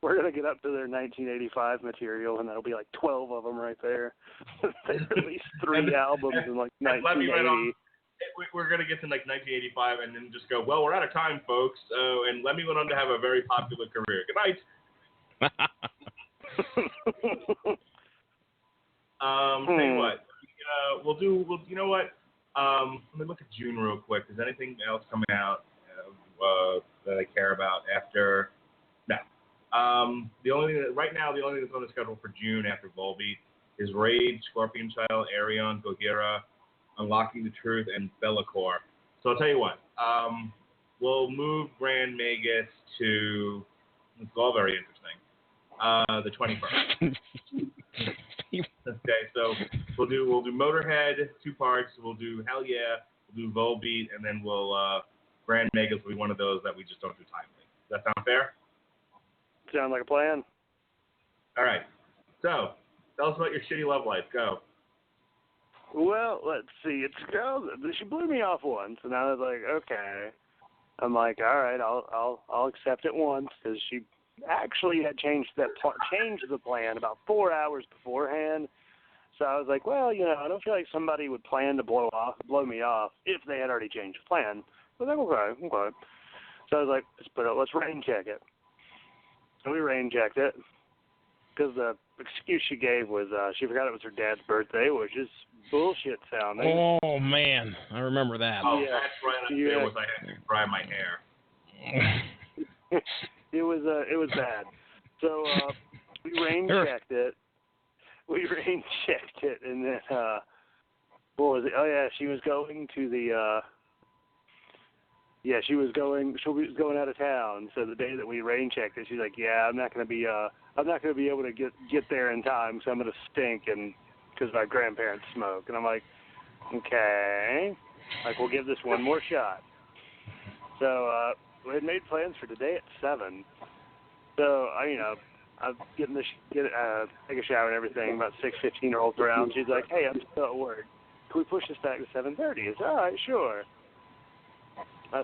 We're gonna get up to their 1985 material, and that'll be like 12 of them right there. They released 3 albums in like 1980. We're gonna get to like 1985, and then just go. Well, we're out of time, folks. And Lemmy went on to have a very popular career. Good night. Tell you what, you know what? Let me look at June real quick. Is anything else coming out that I care about after? No. The only thing that's on the schedule for June after Volbeat is Rage, Scorpion Child, Arion, Gojira, Unlocking the Truth, and Bellacore. So I'll tell you what. We'll move Grand Magus to. It's all very interesting. The 21st. Okay, so we'll do Motorhead 2 parts. We'll do Hell Yeah. We'll do Volbeat, and then we'll Grand Magus will be one of those that we just don't do timely. Does that sound fair? Sounds like a plan. All right. So tell us about your shitty love life. Go. Well, let's see. It's a girl. She blew me off once, and I was like, okay. I'm like, all right, I'll accept it once, because she actually had changed the plan about 4 hours beforehand. So I was like, well, I don't feel like somebody would plan to blow me off if they had already changed the plan. I was like, okay. So I was like, let's rain check it. So we rain checked it because the excuse she gave was she forgot it was her dad's birthday, which is bullshit sounding. Oh man, I remember that. Oh, yeah. That's right. It was I had to dry my hair. It was bad. So we rain checked it. We rain checked it, and then what was it? Oh yeah, she was going to the. She was going out of town. So the day that we rain checked it, she's like, "Yeah, I'm not gonna be able to get there in time, so I'm gonna stink, and because my grandparents smoke." And I'm like, "Okay, like we'll give this one more shot." So we had made plans for today at 7. So I'm getting take a shower and everything. About 6 15-year-olds around. She's like, "Hey, I'm still at work. Can we push this back to 7:30?" It's all right, sure.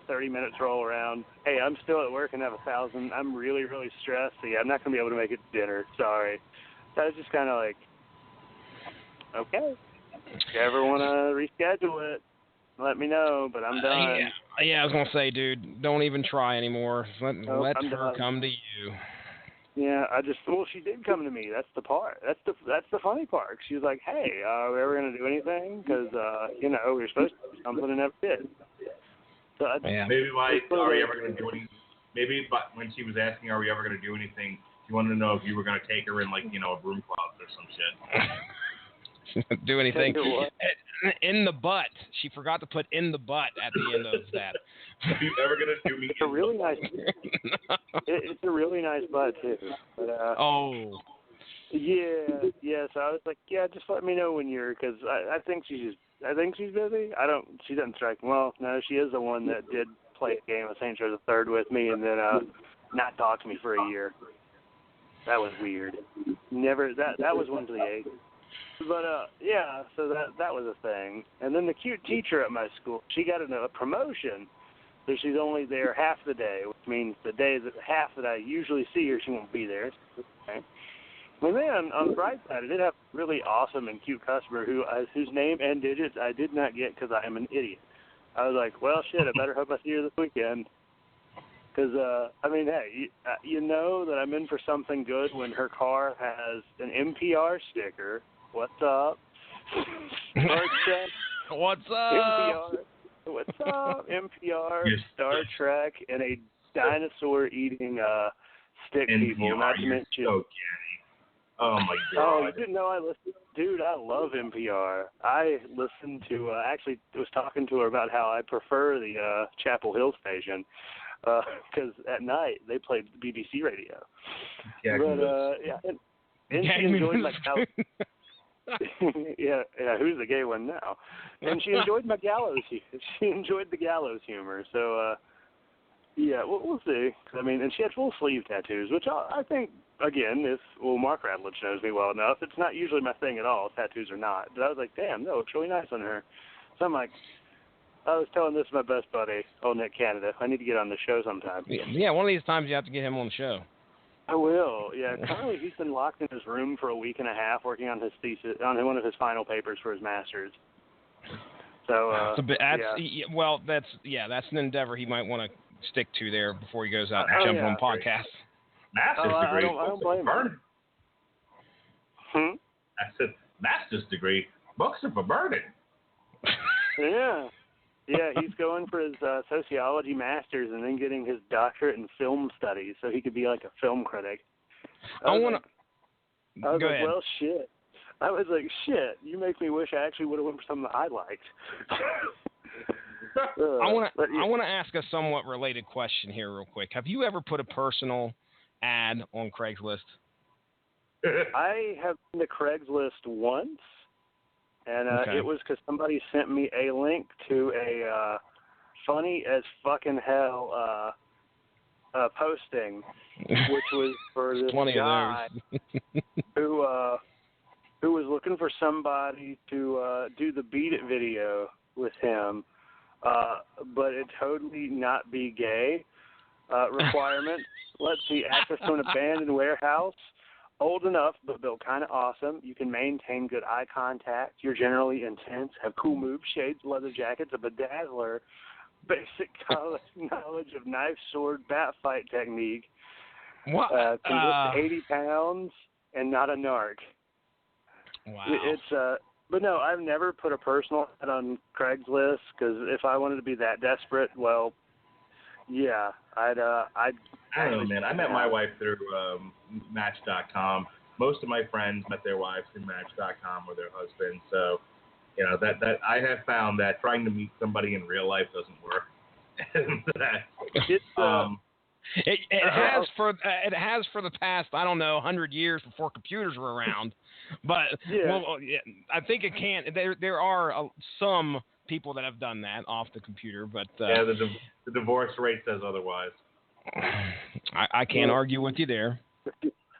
30 minutes roll around. Hey, I'm still at work and have 1,000. I'm really, really stressed. So yeah, I'm not gonna be able to make it to dinner. Sorry. So I was just kind of like, okay. If you ever want to reschedule it, let me know. But I'm done. Yeah, I was gonna say, dude, don't even try anymore. Let her done. come to you. Yeah, she did come to me. That's the part. That's the funny part. She was like, "Hey, are we ever gonna do anything? Because we were supposed to do something and never did." So maybe are we ever gonna do anything? Maybe when she was asking, "Are we ever gonna do anything?" She wanted to know if you were gonna take her in a broom closet or some shit. Do anything in the butt. She forgot to put in the butt at the end of that. If you're ever gonna do me, it's a really nice. It's a really nice butt too. But, oh. Yeah. So I was like, yeah, just let me know when you're, because I think she's busy. She doesn't strike me. Well, no, she is the one that did play a game of Saints Row the Third with me and then not talk to me for a year. That was weird. Never, that was one to the 8. But, so that was a thing. And then the cute teacher at my school, she got a promotion, so she's only there half the day, which means the half that I usually see her, she won't be there. Okay. And then, on the bright side, I did have a really awesome and cute customer whose name and digits I did not get because I am an idiot. I was like, well, shit, I better hope I see her this weekend. Because, hey, you know that I'm in for something good when her car has an NPR sticker. What's up? Star Trek. What's up? NPR. What's up? NPR, Star Trek, and a dinosaur eating stick NPR, people. Not to mention. So oh my God! Oh, you didn't know I listened? Dude, I love NPR. I listened to. Actually, was talking to her about how I prefer the Chapel Hill station because at night they played BBC radio. And she enjoyed my. yeah, who's the gay one now? And she enjoyed my gallows. She enjoyed the gallows humor. So, we'll see. And she had full sleeve tattoos, which I think, again, Mark Radulich knows me well enough. It's not usually my thing at all, tattoos or not. But I was like, damn, no, it's really nice on her. So I'm like, I was telling this to my best buddy, old Nick Canada. I need to get on the show sometime. Yeah, one of these times you have to get him on the show. I will. Yeah, currently he's been locked in his room for a week and a half working on his thesis, on one of his final papers for his master's. So that's an endeavor he might want to stick to there before he goes out and jump on podcasts. Master's degree. I don't blame him. I said master's degree. Books are for burning. Yeah. Yeah, he's going for his sociology master's and then getting his doctorate in film studies so he could be like a film critic. I was like, well, shit. I was like, shit, you make me wish I actually would have went for something that I liked. I want to ask a somewhat related question here real quick. Have you ever put a personal ad on Craigslist? I have been to Craigslist once. And it was because somebody sent me a link to a funny as fucking hell posting, which was for this guy who was looking for somebody to do the Beat It video with him, but it totally not be gay requirement. Let's see, access to an abandoned warehouse. Old enough, but built kind of awesome. You can maintain good eye contact. You're generally intense, have cool moves, shades, leather jackets, a bedazzler, basic knowledge of knife, sword, bat fight technique. What? Can lift 80 pounds and not a narc. Wow. It's but no, I've never put a personal ad on Craigslist because if I wanted to be that desperate, well, yeah, I don't know, man. I met my wife through Match.com. Most of my friends met their wives through Match.com or their husbands. So, you know, that I have found that trying to meet somebody in real life doesn't work. It has for the past, I don't know, 100 years before computers were around. But I think it can. There are some people that have done that off the computer, but the divorce rate says otherwise. I can't argue with you there.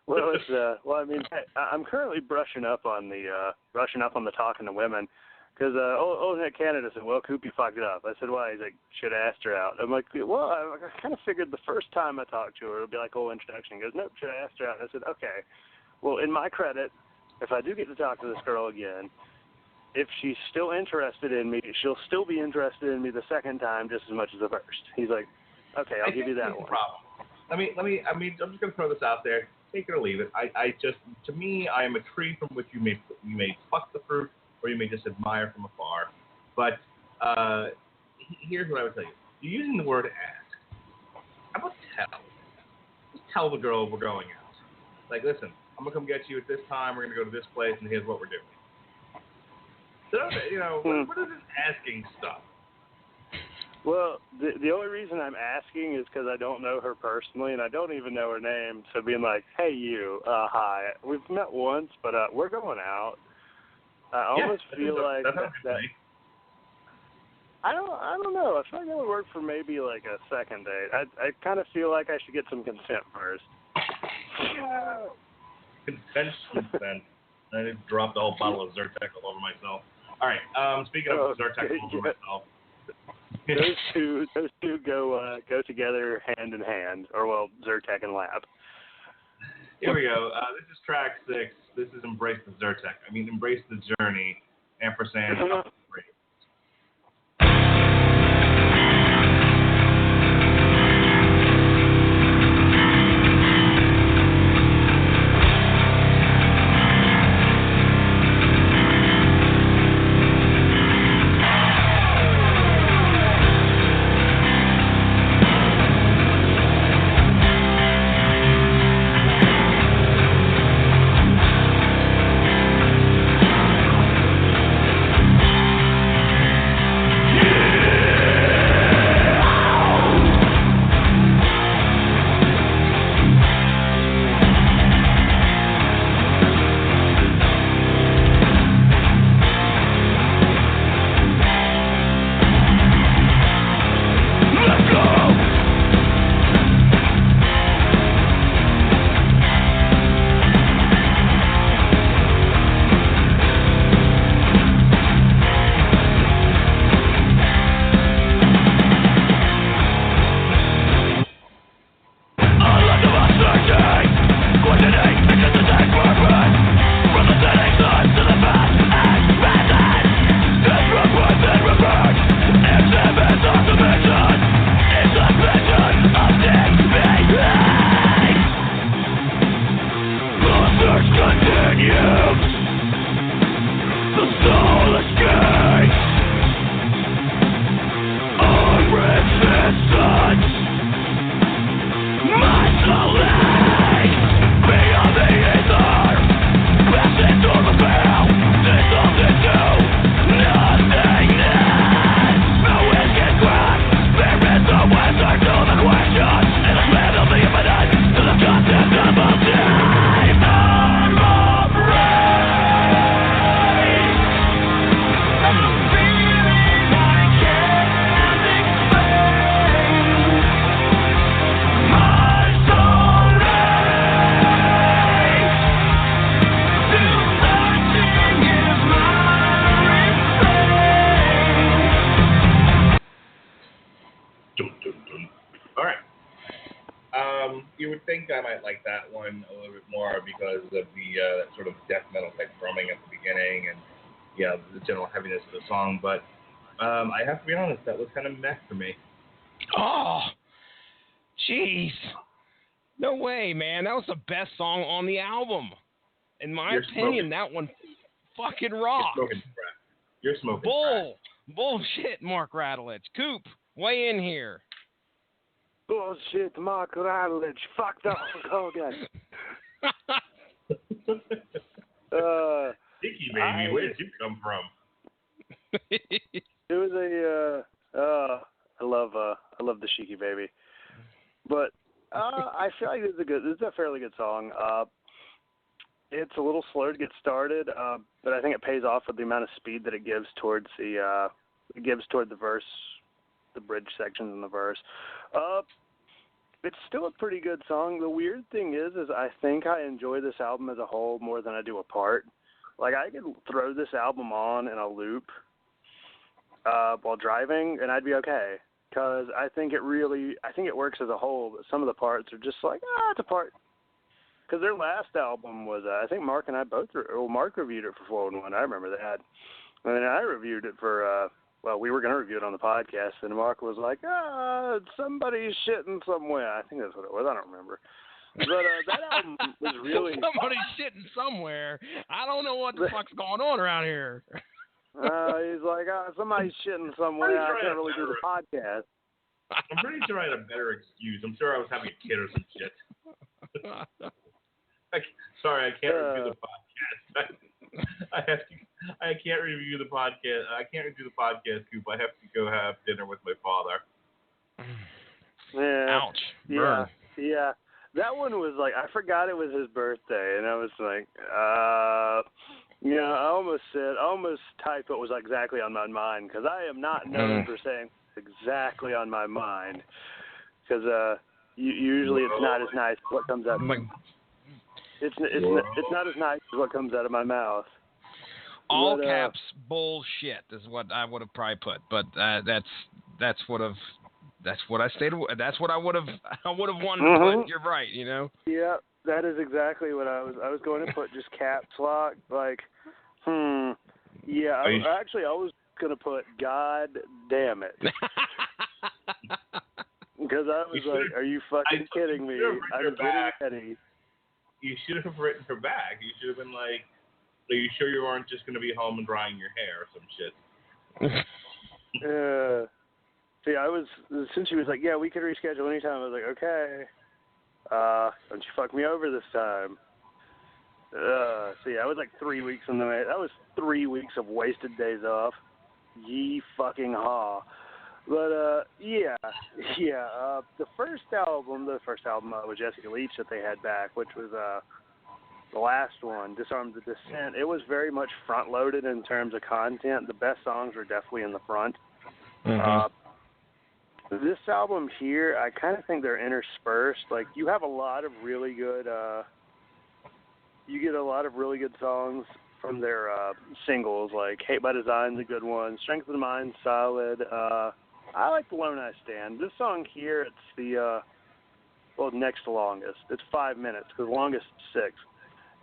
Well, it's I mean, I'm currently brushing up on the talking to women. Because old Nick Canada said, well, Coop, you fucked it up. I said, why? He's like, should have asked her out. I'm like, well, I kind of figured the first time I talked to her, it would be like, oh, introduction. He goes, nope, should have asked her out. And I said, okay. Well, in my credit, if I do get to talk to this girl again, if she's still interested in me, she'll still be interested in me the second time just as much as the first. He's like, okay, I'll give you that one. Problem. I'm just going to throw this out there. Take it or leave it. To me, I am a tree from which you may pluck the fruit, or you may just admire from afar. But here's what I would tell you. You're using the word ask. How about tell? Just tell the girl we're going out. Like, listen, I'm going to come get you at this time. We're going to go to this place, and here's what we're doing. So, you know, what is this asking stuff? Well, the only reason I'm asking is because I don't know her personally, and I don't even know her name. So being like, hey, you, hi, we've met once, but we're going out. I almost feel like that. I don't know. I feel like that would work for maybe like a second date. I kind of feel like I should get some consent first. Consent. I just dropped a whole bottle of Zyrtec all over myself. All right. Speaking of Zyrtec all over myself. Those two go together hand in hand, or well, Zyrtec and Lab. Here we go. This is track 6. This is Embrace the Zyrtec. I mean, Embrace the Journey. Ampersand. You would think I might like that one a little bit more because of the that sort of death metal type drumming at the beginning and the general heaviness of the song. But I have to be honest, that was kind of meh for me. Oh, jeez. No way, man. That was the best song on the album. In my opinion, that one fucking rocked. You're smoking crack. Bullshit, Mark Radulich. Coop, weigh in here. Bullshit, Mark Radulich. Fuck the Hulk Hogan. Sticky baby, where did you come from? It was I love the Shiki Baby, but I feel like this is a fairly good song. It's a little slow to get started, but I think it pays off with the amount of speed that it gives toward the verse, the bridge sections in the verse. It's still a pretty good song. The weird thing is I think I enjoy this album as a whole more than I do a part. Like, I could throw this album on in a loop while driving, and I'd be okay. Because I think it works as a whole, but some of the parts are just like, it's a part. Because their last album was, I think Mark and I both, Mark reviewed it for 411, I remember that. And then I reviewed it for, we were going to review it on the podcast, and Mark was like, somebody's shitting somewhere. I think that's what it was, I don't remember. But that album was really... Somebody's shitting somewhere. I don't know what the fuck's going on around here. He's like, somebody's shitting somewhere. I can't really do the podcast. I'm pretty sure I had a better excuse. I'm sure I was having a kid or some shit. Sorry, I can't review the podcast. I can't review the podcast. I can't review the podcast, Coop. I have to go have dinner with my father. Yeah. Ouch. Burn. Yeah. That one was like, I forgot it was his birthday, and I was like, I almost typed what was exactly on my mind, because I am not known for saying exactly on my mind, because usually it's not as nice as what comes out. It's not as nice as what comes out of my mouth. All caps bullshit is what I would have probably put, but that's what I stated. That's what I would have wanted to put. You're right, you know. Yeah, that is exactly what I was going to put. Just caps lock, like, Yeah, I was going to put God damn it. Because I was like, are you fucking kidding me? I'm getting ready. You should have written her back. You should have been like, are you sure you aren't just going to be home and drying your hair or some shit? See, since she was like, yeah, we could reschedule anytime, I was like, okay. Don't you fuck me over this time. I was like 3 weeks in the way. That was 3 weeks of wasted days off. Ye fucking haw. But, the first album with Jesse Leach that they had back, which was the last one, Disarm the Descent, it was very much front-loaded in terms of content. The best songs were definitely in the front. This album here, I kind of think they're interspersed. Like, you have a lot of really good, songs from their singles, like Hate by Design's a good one, Strength of the Mind, solid. I like The Lone I Stand. This song here, it's the, next to longest. It's 5 minutes, because longest is 6.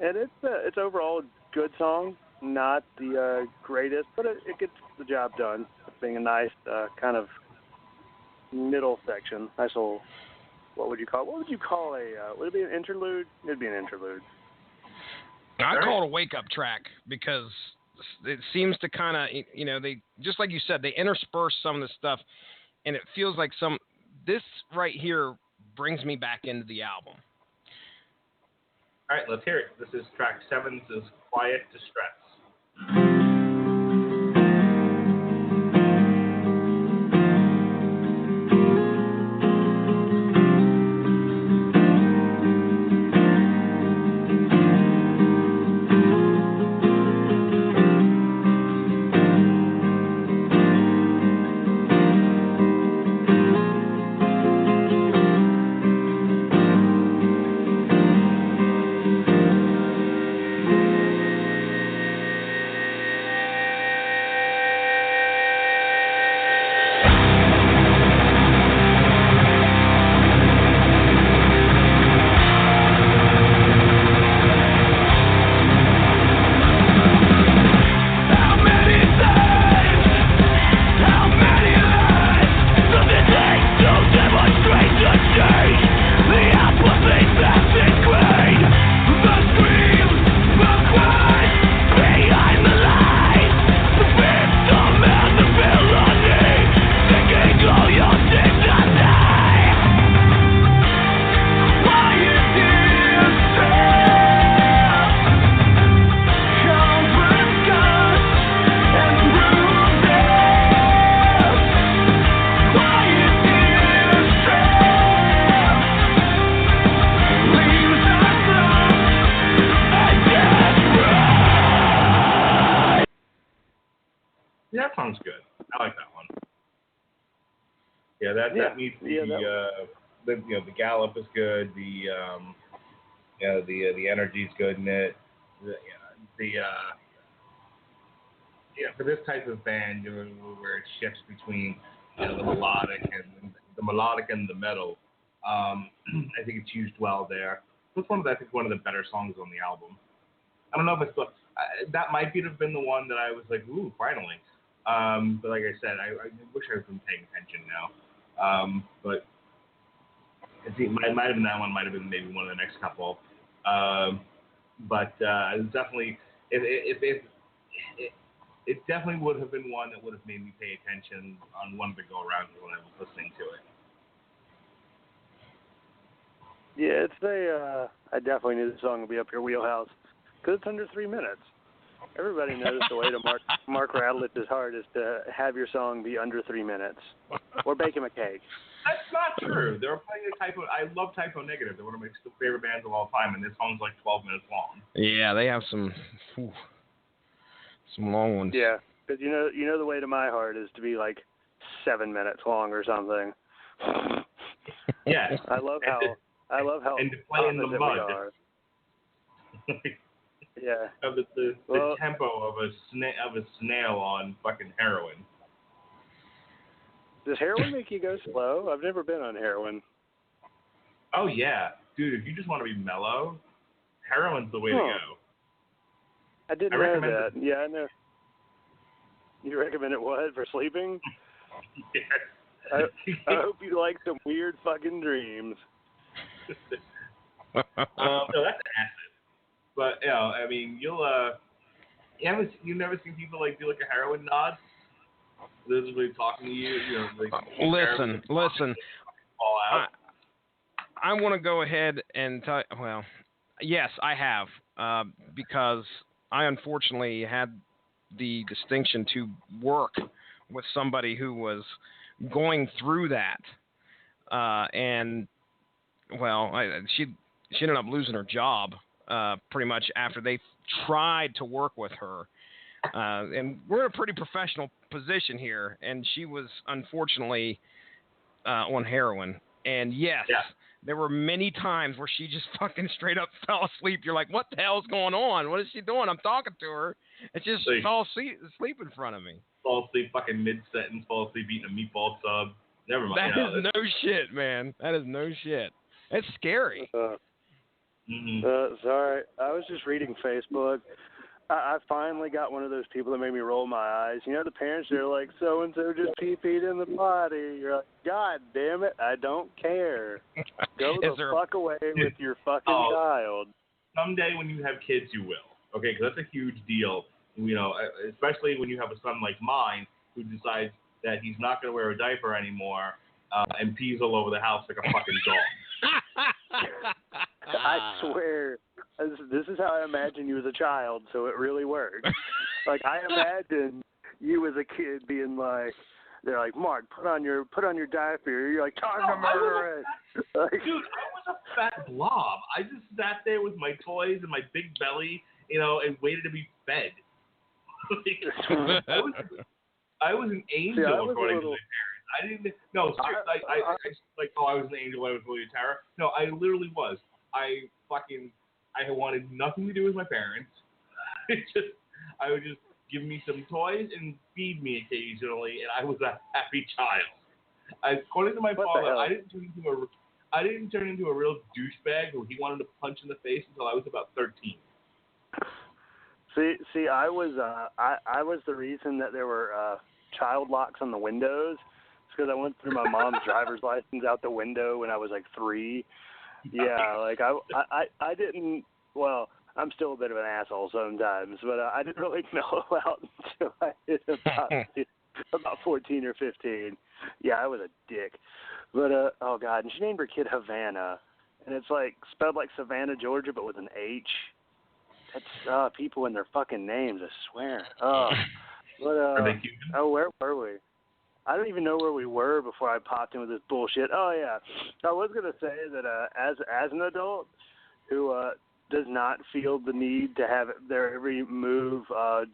And it's overall a good song, not the greatest, but it gets the job done, being a nice kind of middle section. Nice little, would it be an interlude? It'd be an interlude. I call it a wake-up track because it seems to kind of, they, just like you said, they intersperse some of the stuff, and it feels like this right here brings me back into the album. All right, let's hear it. This is track 7. This is Quiet Distress. Yeah, that sounds good. I like that one. Yeah, that meets the gallop is good. The energy's good in it. For this type of band, where it shifts between the melodic and the metal, I think it's used well there. It's one of the better songs on the album. I don't know if it's that might have been the one that I was like, ooh, finally. But like I said, I wish I had been paying attention now. But it might have been that one. Might have been maybe one of the next couple. But it's definitely it definitely would have been one that would have made me pay attention on one of the go-arounds when I was listening to it. Yeah, I definitely knew the song would be up your wheelhouse because it's under 3 minutes. Everybody knows the way to Mark Radulich's heart is to have your song be under 3 minutes, or bake him a cake. That's not true. They're playing I love Typo Negative. They're one of my favorite bands of all time, and this song's like 12 minutes long. Yeah, they have some long ones. Yeah, because you know the way to my heart is to be like 7 minutes long or something. Yes. I love how and to play in the mud. Yeah. Of the tempo of a snail on fucking heroin. Does heroin make you go slow? I've never been on heroin. Oh yeah, dude. If you just want to be mellow, heroin's the way to go. I didn't know that. Yeah, I know. You recommend it what for sleeping? Yes. I hope you like some weird fucking dreams. No, that's acid. But I mean, you've never seen people like do like a heroin nod. They're just really talking to you. Listen. Fall out. I want to go ahead and tell. Well, yes, I have, because I unfortunately had the distinction to work with somebody who was going through that, and well, she ended up losing her job pretty much after they tried to work with her, and we're in a pretty professional position here, and she was unfortunately on heroin, and yes. Yeah. There were many times where she just fucking straight up fell asleep. You're like, what the hell's going on? What is she doing? I'm talking to her. And she just fell asleep in front of me. Fall asleep fucking mid-sentence, fall asleep eating a meatball sub. Never mind. That is no shit, man. That is no shit. It's scary. Sorry. I was just reading Facebook. I finally got one of those people that made me roll my eyes. You know, the parents, they're like, so-and-so just pee-peed in the potty. You're like, God damn it, I don't care. Go the fuck away with your fucking child. Someday when you have kids, you will. Okay, because that's a huge deal. You know, especially when you have a son like mine who decides that he's not going to wear a diaper anymore and pees all over the house like a fucking dog. I swear, this is how I imagine you as a child, so it really works. Like, I imagine you as a kid being like, they're like, Mark, put on your diaper. You're like, time to murder it. Like, dude, I was a fat blob. I just sat there with my toys and my big belly, and waited to be fed. I was an angel according to my parents. I didn't. No, seriously, I was an angel. I was really a terror. No, I literally was. I wanted nothing to do with my parents. I would just give me some toys and feed me occasionally, and I was a happy child. According to my father, I didn't turn into a real douchebag who he wanted to punch in the face until I was about 13. See, I was the reason that there were child locks on the windows. It's because I went through my mom's driver's license out the window when I was like 3. Yeah, like I didn't. Well, I'm still a bit of an asshole sometimes, but I didn't really mellow out until I hit about 14 or 15. Yeah, I was a dick. But oh god, and she named her kid Havana, and it's like spelled like Savannah, Georgia, but with an H. That's people and their fucking names, I swear. Oh, but are they Cuban? Where were we? I don't even know where we were before I popped in with this bullshit. Oh yeah, I was gonna say that as an adult who does not feel the need to have their every move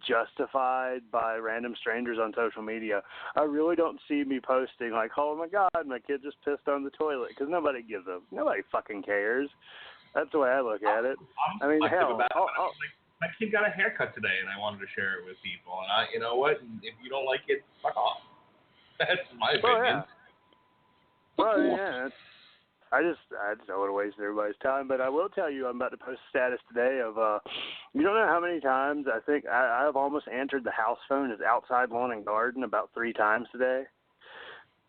justified by random strangers on social media. I really don't see me posting like, oh my God, my kid just pissed on the toilet, because nobody fucking cares. That's the way I look at it. I mean, hell, my kid got a haircut today, and I wanted to share it with people. And you know what? If you don't like it, fuck off. That's my opinion. Well, yeah. I just don't want to waste everybody's time, but I will tell you, I'm about to post a status today of, you don't know how many times I think I've almost answered the house phone as outside lawn and garden about 3 times today.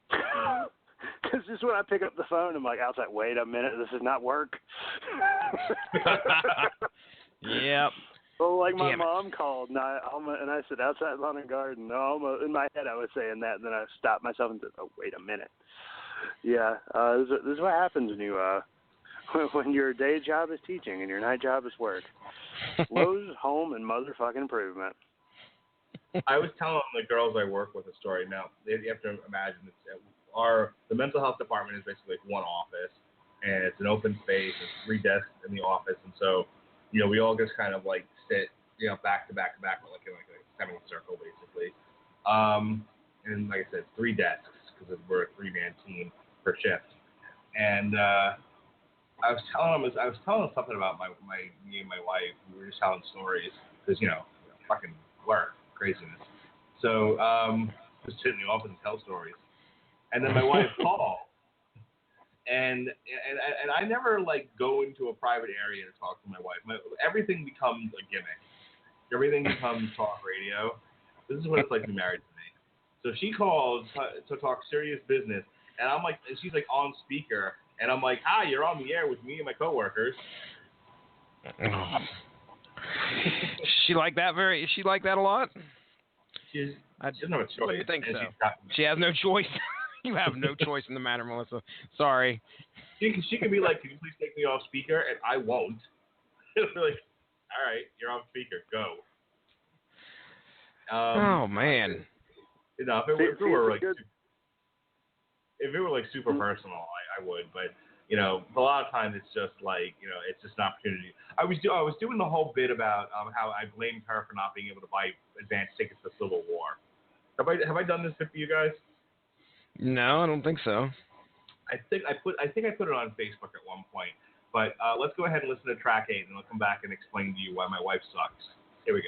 Because just when I pick up the phone, I'm like, outside, wait a minute, this does not work. Yep. Well, like my mom called, and I said, outside lawn and garden. No, in my head I was saying that, and then I stopped myself and said, oh, wait a minute. Yeah, this is what happens when your day job is teaching and your night job is work. Lowe's, home, and motherfucking improvement. I was telling the girls I work with a story. Now, you have to imagine the mental health department is basically like one office, and it's an open space. There's 3 desks in the office, and so, we all just kind of like sit, back to back, like in like a semicircle, basically. And like I said, 3 desks, because we're a 3-man team per shift. And I was telling them something about me and my wife. We were just telling stories because fucking work craziness. So just sit in the office and tell stories. And then my wife called, and I never like go into a private area to talk to my wife. Everything becomes a gimmick. Everything becomes talk radio. This is what it's like to be married to me. So she called to talk serious business, and I'm like, and she's like on speaker, and I'm like, hi, you're on the air with me and my coworkers. She like that a lot? She doesn't have a choice. I wouldn't think so. She has no choice. You have no choice in the matter, Melissa. Sorry. She can be like, can you please take me off speaker? And I won't. It'll be like, all right, you're on speaker, go. Oh man. If it were like super personal, I would. But a lot of times it's just like it's just an opportunity. I was doing the whole bit about how I blamed her for not being able to buy advance tickets to Civil War. Have I done this bit for you guys? No, I don't think so. I think I put it on Facebook at one point. But let's go ahead and listen to track 8, and I'll come back and explain to you why my wife sucks. Here we go.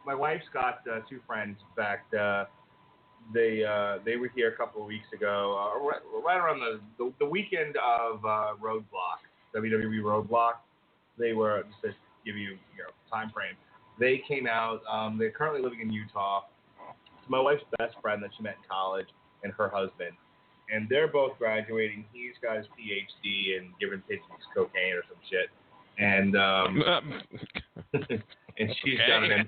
My wife's got 2 friends. In fact, they were here a couple of weeks ago, right around the weekend of Roadblock, WWE Roadblock. They were, just to give you time frame, they came out. They're currently living in Utah. It's my wife's best friend that she met in college, and her husband, and they're both graduating. He's got his PhD in giving pigeons cocaine or some shit, and and she's got an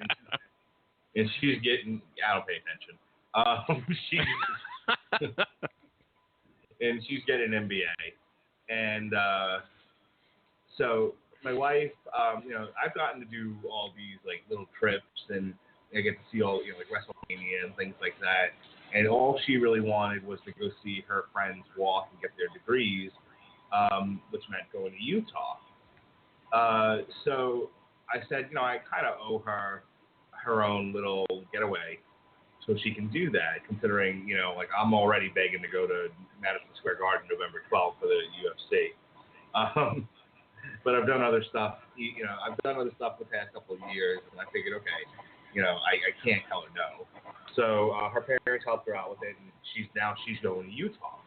and she's getting, I don't pay attention. And she's getting an MBA. And so my wife, I've gotten to do all these like little trips, and I get to see all, like WrestleMania and things like that. And all she really wanted was to go see her friends walk and get their degrees, which meant going to Utah. So I said, I kind of owe her own little getaway so she can do that, considering, like I'm already begging to go to Madison Square Garden November 12th for the UFC. but I've done other stuff. I've done other stuff the past couple of years, and I figured, okay, I can't tell her no. So her parents helped her out with it, and she's going to Utah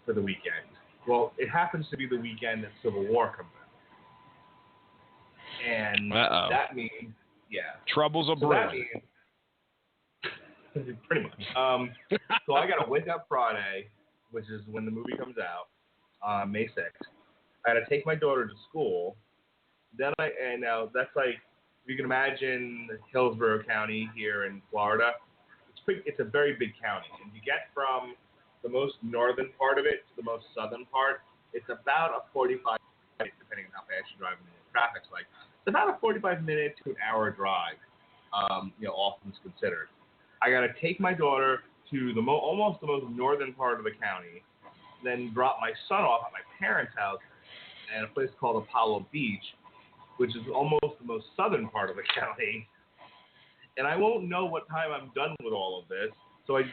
for the weekend. Well, it happens to be the weekend that Civil War comes out, and that means troubles are brewing. Pretty much. So I got to wake up Friday, which is when the movie comes out, May 6th. I got to take my daughter to school. Then that's like, if you can imagine Hillsborough County here in Florida. It's a very big county, and you get from the most northern part of it to the most southern part, it's about a 45 minute, depending on how fast you're driving and the traffic's like. It's about a 45-minute to an hour drive, all things considered. I got to take my daughter to almost the most northern part of the county, then drop my son off at my parents' house at a place called Apollo Beach, which is almost the most southern part of the county. And I won't know what time I'm done with all of this,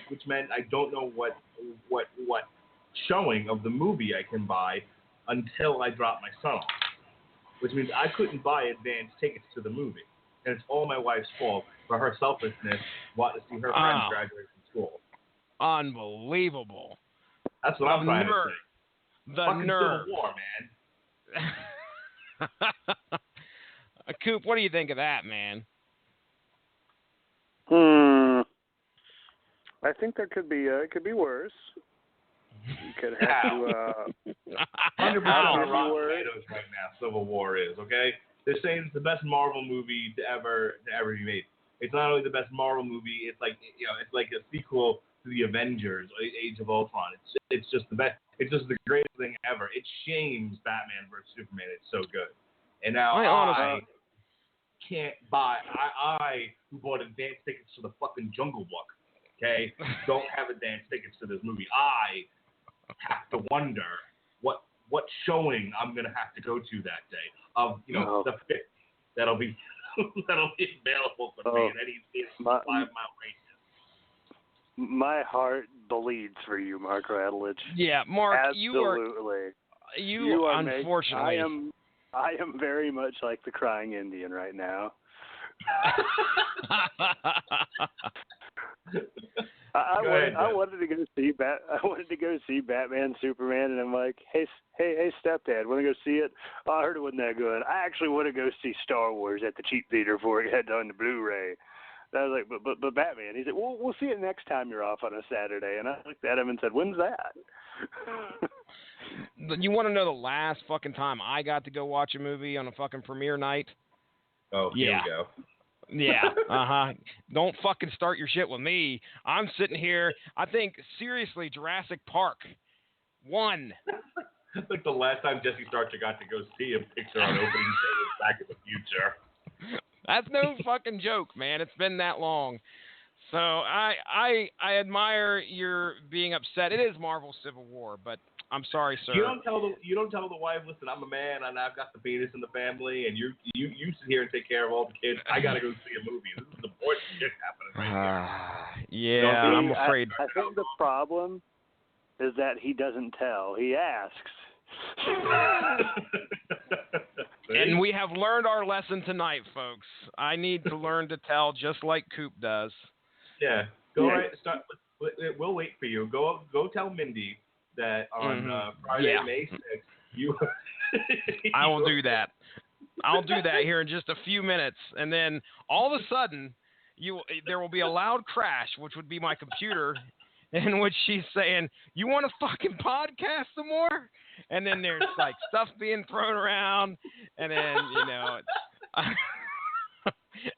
which meant I don't know what showing of the movie I can buy until I drop my son off, which means I couldn't buy advance tickets to the movie. And it's all my wife's fault for her selfishness wanting to see her friends graduate from school. Unbelievable. That's what I'm trying to say. The fucking nerve. Civil War, man. Coop, what do you think of that, man? I think there could be it could be worse. You could have to 100% on Rotten Tomatoes right now. Civil War is okay. They're saying it's the best Marvel movie to ever be made. It's not only the best Marvel movie. It's like it's like a sequel to the Avengers, Age of Ultron. It's just the best. It's just the greatest thing ever. It shames Batman versus Superman. It's so good. And now I can't buy. I who bought advance tickets to the fucking Jungle Book, okay, don't have advance tickets to this movie. I have to wonder what showing I'm gonna have to go to that day of the 5th. That'll be available for me, and then he's 5 mile radius. My heart bleeds for you, Mark Radulich. Yeah, Mark, absolutely. You are unfortunately. I am very much like the crying Indian right now. I wanted to go see Batman, Superman, and I'm like, hey, stepdad, want to go see it? Oh, I heard it wasn't that good. I actually want to go see Star Wars at the cheap theater before it had on the Blu-ray. And I was like, but Batman. He said, well, we'll see it next time you're off on a Saturday. And I looked at him and said, when's that? You want to know the last fucking time I got to go watch a movie on a fucking premiere night? Oh, here we go. Yeah, Don't fucking start your shit with me. I'm sitting here. I think, seriously, Jurassic Park 1. Like the last time Jesse Starcher got to go see a picture on opening day was Back in the Future. That's no fucking joke, man. It's been that long. So I admire your being upset. It is Marvel Civil War, but I'm sorry, sir. You don't tell the wife, listen, I'm a man and I've got the penis in the family, and you sit here and take care of all the kids. I gotta go see a movie. This is important shit happening right here. Yeah, I'm afraid. I think the problem is that he doesn't tell. He asks. And we have learned our lesson tonight, folks. I need to learn to tell just like Coop does. Yeah. Go right. Start. We'll wait for you. Go tell Mindy that on Friday, May 6th, I will do that. I'll do that here in just a few minutes, and then all of a sudden, there will be a loud crash, which would be my computer, in which she's saying, "You want to fucking podcast some more?" And then there's like stuff being thrown around, and then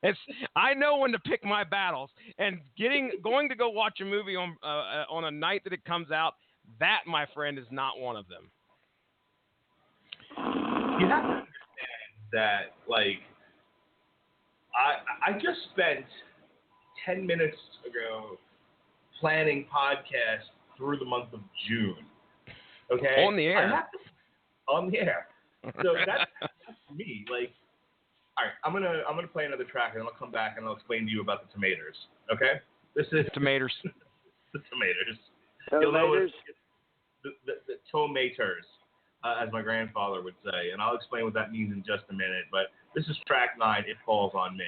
it's I know when to pick my battles, and going to go watch a movie on a night that it comes out. That, my friend, is not one of them. You have to understand that, like, I just spent 10 minutes ago planning podcasts through the month of June. Okay? On the air. On the air. So that's me. Like, all right, I'm gonna play another track, and then I'll come back and I'll explain to you about the tomatoes. Okay? This is tomatoes. The tomatoes. Tomatoes. The tomatoes. as my grandfather would say. And I'll explain what that means in just a minute. But this is track 9, It Falls on Me.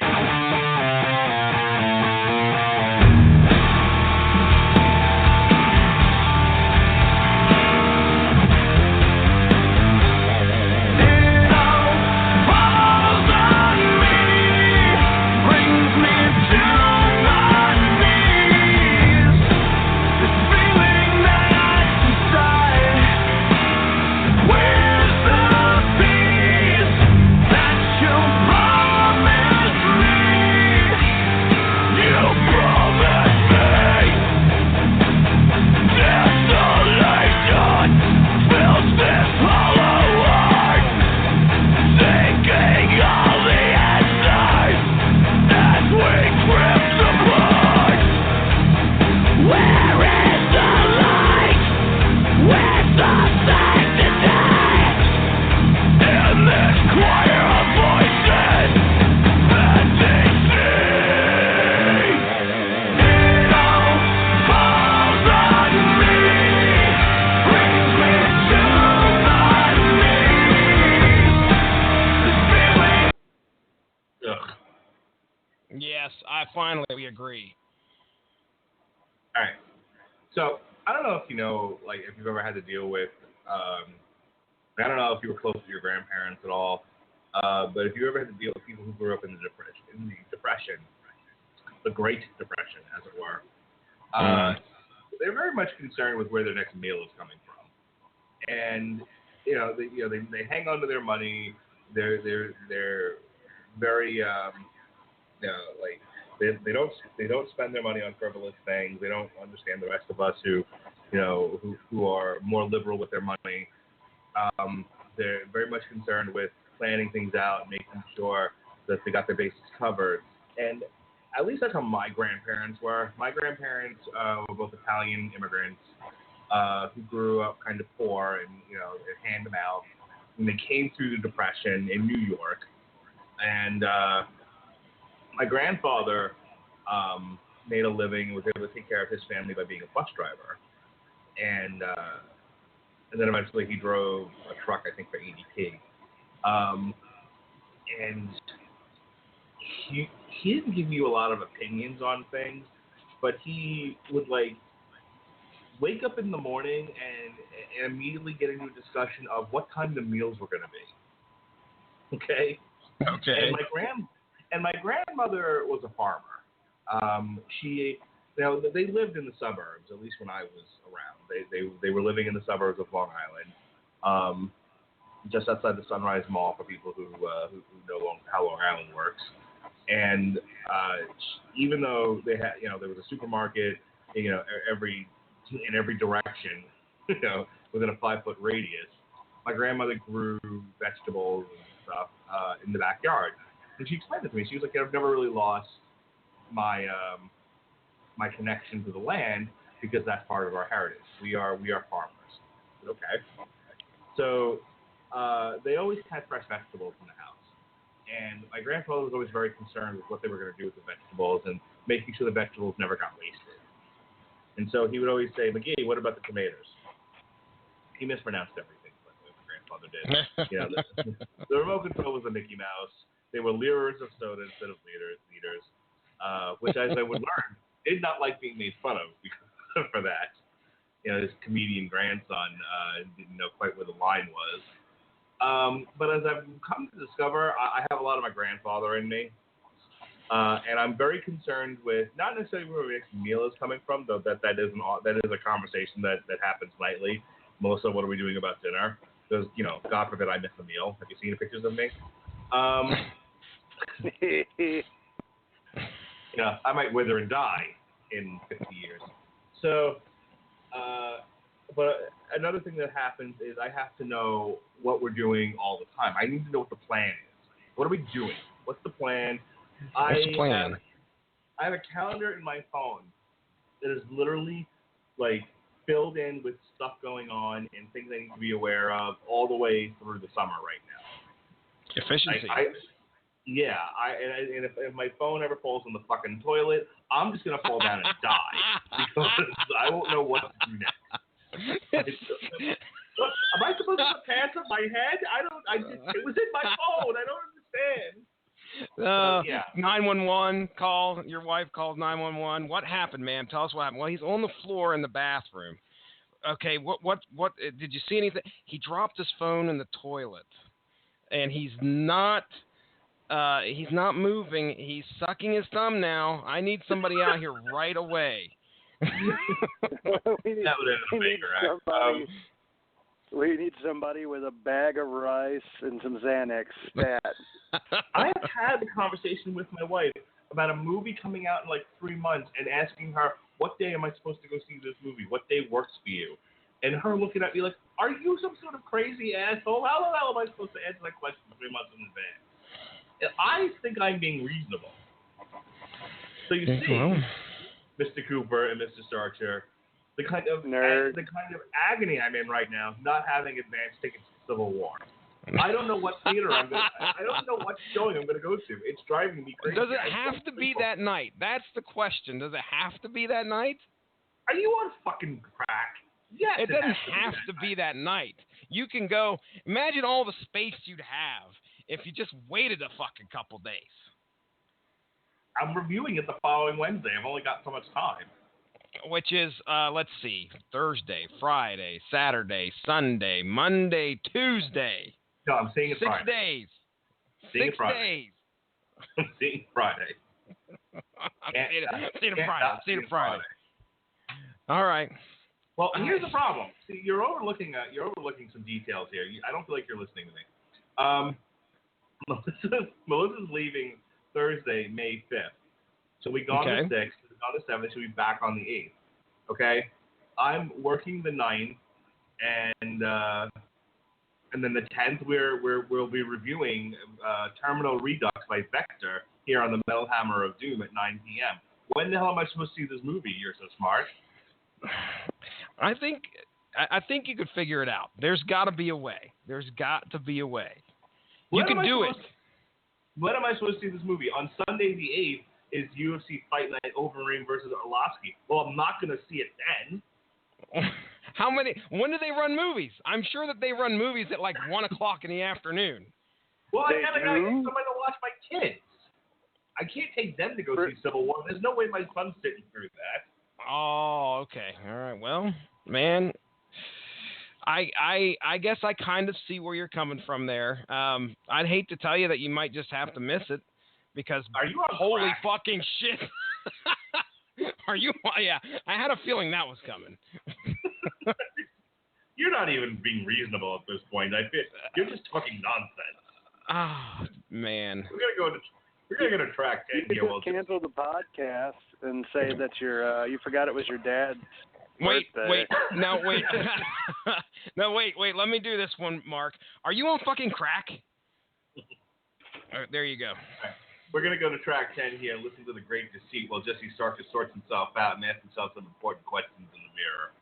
Yes, I finally agree. All right. So I don't know if you know, like, if you've ever had to deal with. I don't know if you were close to your grandparents at all, but if you ever had to deal with people who grew up in the Depression, the Great Depression, as it were, they're very much concerned with where their next meal is coming from, and they hang on to their money. They're very like they don't spend their money on frivolous things. They don't understand the rest of us who are more liberal with their money. They're very much concerned with planning things out, making sure that they got their bases covered. And at least that's how my grandparents were. My grandparents were both Italian immigrants who grew up kind of poor and hand to mouth. And they came through the Depression in New York. And my grandfather made a living, was able to take care of his family by being a bus driver. And then eventually he drove a truck, I think, for ADP. And he didn't give you a lot of opinions on things, but he would, like, wake up in the morning and immediately get into a discussion of what time the meals were going to be. Okay? Okay. And my grandmother was a farmer. They lived in the suburbs, at least when I was around. They were living in the suburbs of Long Island, just outside the Sunrise Mall for people who know how Long Island works. And even though they had, there was a supermarket, in every direction, within a 5-foot radius, my grandmother grew vegetables and stuff in the backyard. And she explained it to me. She was like, I've never really lost my my connection to the land because that's part of our heritage. We are farmers. Okay. So they always had fresh vegetables in the house. And my grandfather was always very concerned with what they were going to do with the vegetables and making sure the vegetables never got wasted. And so he would always say, McGee, what about the tomatoes? He mispronounced everything, but my grandfather did. The remote control was a Mickey Mouse. They were liters of soda instead of liters, which, as I would learn, did not like being made fun of for that. His comedian grandson didn't know quite where the line was. But as I've come to discover, I have a lot of my grandfather in me. And I'm very concerned with not necessarily where the next meal is coming from, though that is a conversation that happens nightly. Melissa, what are we doing about dinner? Because, God forbid I miss a meal. Have you seen the pictures of me? I might wither and die in 50 years. So, but another thing that happens is I have to know what we're doing all the time. I need to know what the plan is. What are we doing? What's the plan? What's the plan? I have a calendar in my phone that is literally, like, filled in with stuff going on and things I need to be aware of all the way through the summer right now. Efficiency. And if my phone ever falls in the fucking toilet, I'm just going to fall down and die because I won't know what to do next. Am I supposed to put pants on my head? It was in my phone. I don't understand. Yeah. 911 call. Your wife called 911. What happened, ma'am? Tell us what happened. Well, he's on the floor in the bathroom. Okay, what did you see anything? He dropped his phone in the toilet, and he's not moving. He's sucking his thumb now. I need somebody out here right away. We need somebody with a bag of rice and some Xanax stat. I have had a conversation with my wife about a movie coming out in like 3 months and asking her, what day am I supposed to go see this movie? What day works for you? And her looking at me like, are you some sort of crazy asshole? How the hell am I supposed to answer that question 3 months in advance? And I think I'm being reasonable. So you see, Mr. Cooper and Mr. Starcher, the kind of agony I'm in right now, not having advance tickets to Civil War. I don't know what theater I don't know what showing I'm going to go to. It's driving me crazy. Does it have to be that night? That's the question. Does it have to be that night? Are you on fucking crack? Yes. It doesn't have to be that night. You can go. Imagine all the space you'd have if you just waited a fucking couple days. I'm reviewing it the following Wednesday. I've only got so much time. Which is, let's see, Thursday, Friday, Saturday, Sunday, Monday, Tuesday. No, I'm seeing it 6 Friday. days. Seeing 6 days. I'm seeing Friday. I'm seeing it Friday. All right. Well, here's the problem. See, you're overlooking some details here. I don't feel like you're listening to me. Melissa's leaving Thursday, May 5th. So we gone the 6th, we gone the 7th, she'll be back on the 8th. Okay? I'm working the 9th, and then the 10th we'll be reviewing Terminal Redux by Vector here on the Metal Hammer of Doom at 9 p.m. When the hell am I supposed to see this movie? You're so smart. I think you could figure it out. There's got to be a way. You can do it. When am I supposed to see this movie? On Sunday the 8th is UFC Fight Night Overeem versus Arlovsky. Well, I'm not going to see it then. When do they run movies? I'm sure that they run movies at like 1 o'clock in the afternoon. Well, I gotta get somebody to watch my kids. I can't take them to go see Civil War. There's no way my son's sitting through that. Oh, okay. All right. Well, man, I guess I kind of see where you're coming from there. I'd hate to tell you that you might just have to miss it because holy fucking shit. Are you? Yeah, I had a feeling that was coming. You're not even being reasonable at this point. You're just talking nonsense. Oh, man. We're gonna go to track 10 here. You can cancel the podcast and say that you forgot it was your dad's birthday. No, wait. Let me do this one, Mark. Are you on fucking crack? There you go. Right. We're going to go to track 10 here and listen to The Great Deceit while Jesse Starker sorts himself out and asks himself some important questions in the mirror.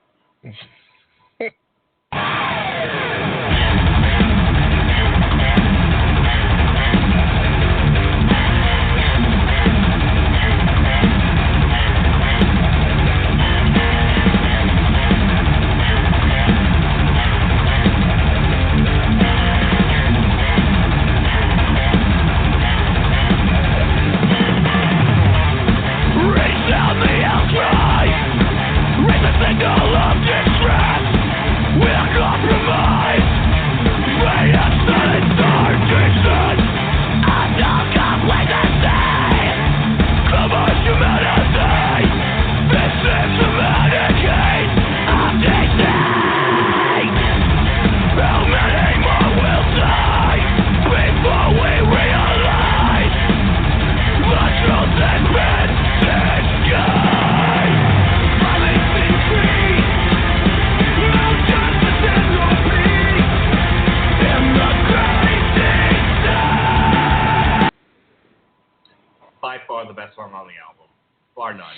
By far the best song on the album. Bar none.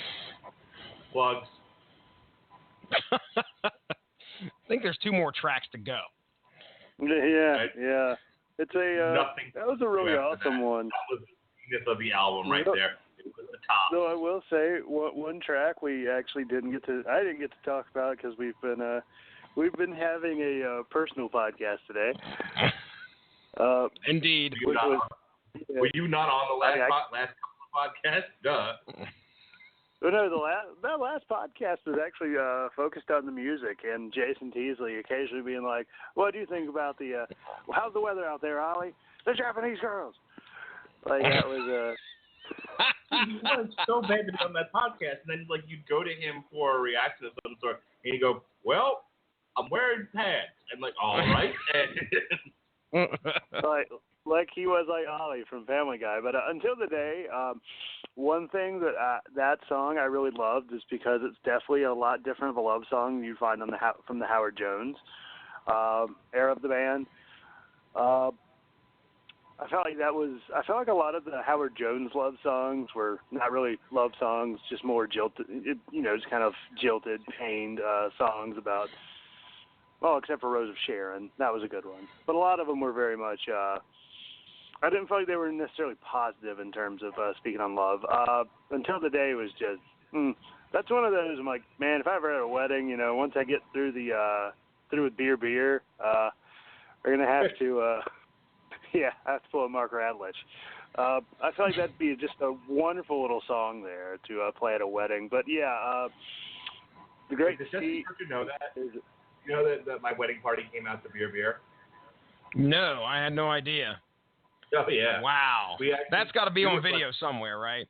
Plugs. I think there's 2 more tracks to go. Yeah. It's that was a really awesome one. That was the genius of the album right there. It was the top. So I will say, one track we actually I didn't get to talk about because we've been we've been having a personal podcast today. Indeed. Were you not on the last couple of podcasts? Duh. Well, no, that last podcast was actually focused on the music, and Jason Teasley occasionally being like, "What do you think about the? How's the weather out there, Ollie? The Japanese girls." Like that was He was so bad to be on that podcast, and then like you'd go to him for a reaction of some sort, and he'd go, "Well, I'm wearing pants," and like, "All right." like he was like Ollie from Family Guy. But until the day, one thing that song I really loved is because it's definitely a lot different of a love song you'd find on from the Howard Jones era of the band. I felt like a lot of the Howard Jones love songs were not really love songs, just more jilted, just kind of jilted, pained songs about, well, except for Rose of Sharon. That was a good one. But a lot of them were very much, I didn't feel like they were necessarily positive in terms of speaking on love. Until the Day was just, that's one of those, I'm like, man, if I ever had a wedding, once I get through through with beer, we're going to have to, I have to pull a Mark Radulich. I feel like that'd be just a wonderful little song there to play at a wedding. But yeah, the great. Does Jesse Kirkman know that? You know that my wedding party came out to beer? No, I had no idea. Oh yeah. Wow. That's got to be on video somewhere, right?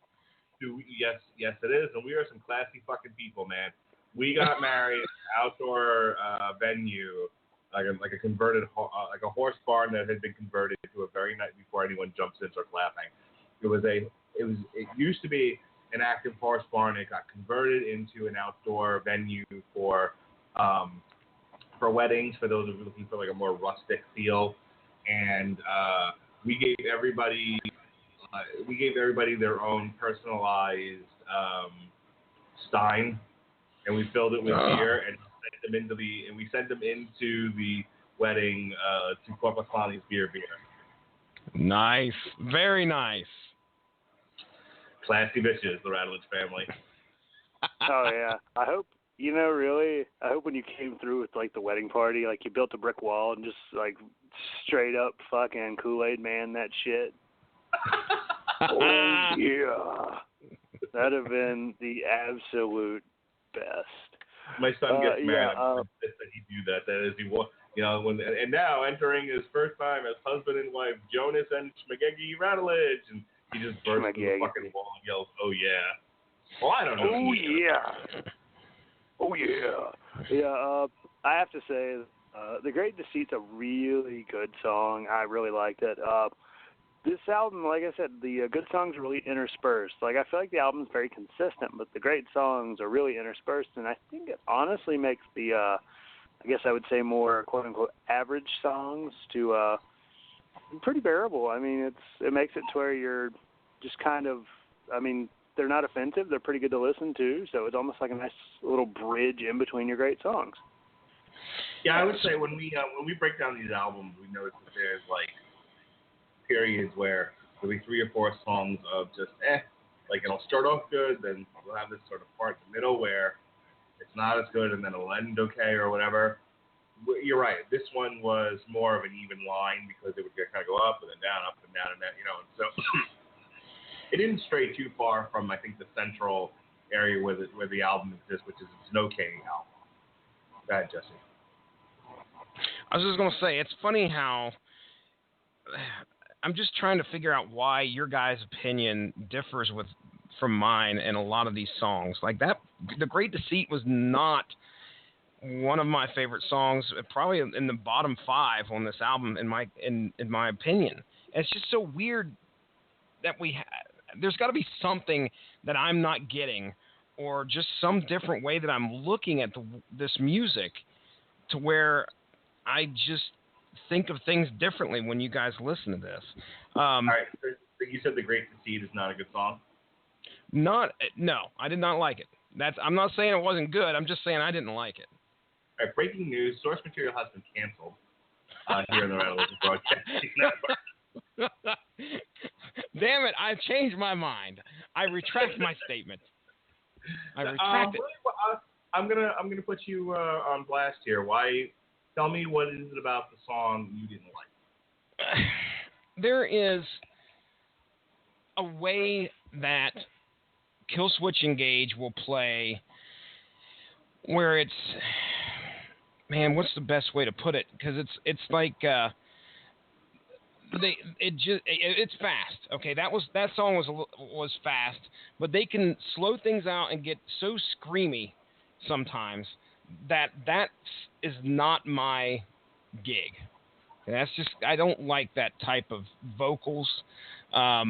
Yes, it is. And we are some classy fucking people, man. We got married outdoor venue. Like a converted, like a horse barn that had been converted to a very night before anyone jumps in and starts laughing. It used to be an active horse barn. It got converted into an outdoor venue for weddings, for those who are looking for like a more rustic feel. And we gave everybody their own personalized stein, and we filled it with beer and we sent them into the wedding to Corpus beer. Nice, very nice. Classy bitches, the Radulich family. Oh yeah, I hope when you came through with like the wedding party, like you built a brick wall and just like straight up fucking Kool-Aid man that shit. Oh yeah, that'd have been the absolute best. My son gets mad that he do that. That is, and now entering his first time as husband and wife, Jonas and Schmagegi Radulich, and he just bursts through the fucking wall and yells, "Oh yeah!" Well, I don't know. Oh yeah. Oh yeah. Yeah. I have to say, The Great Deceit's a really good song. I really liked it. This album, like I said, the good songs are really interspersed. Like, I feel like the album's very consistent, but the great songs are really interspersed, and I think it honestly makes the, I guess I would say more quote-unquote average songs to pretty bearable. I mean, it makes it to where you're just kind of, I mean, they're not offensive. They're pretty good to listen to, so it's almost like a nice little bridge in between your great songs. Yeah, I would say when we break down these albums, we notice that there's, like, periods where there'll be 3 or 4 songs of just like it'll start off good, then we'll have this sort of part in the middle where it's not as good, and then it'll end okay or whatever. You're right. This one was more of an even line because it would kind of go up and then down, and down. So it didn't stray too far from, I think, the central area where the album exists, which is it's an okay album. Go ahead, Jesse. I was just gonna say, it's funny how I'm just trying to figure out why your guys' opinion differs from mine in a lot of these songs. Like that, The Great Deceit was not one of my favorite songs, probably in the bottom 5 on this album, in my opinion. And it's just so weird that there's got to be something that I'm not getting, or just some different way that I'm looking at this music, to where I just think of things differently when you guys listen to this. All right, so you said The Great Deceit is not a good song? No, I did not like it. I'm not saying it wasn't good. I'm just saying I didn't like it. All right, breaking news: source material has been canceled here in the Radulich Broadcasting Network. Damn it! I've changed my mind. I retract my statement. I retract it. I'm gonna put you on blast here. Why? Tell me what is it about the song you didn't like? There is a way that Killswitch Engage will play where it's, man, what's the best way to put it? Because it's like it's fast. Okay, that song was fast, but they can slow things out and get so screamy sometimes that is not my gig. That's just, I don't like that type of vocals. That's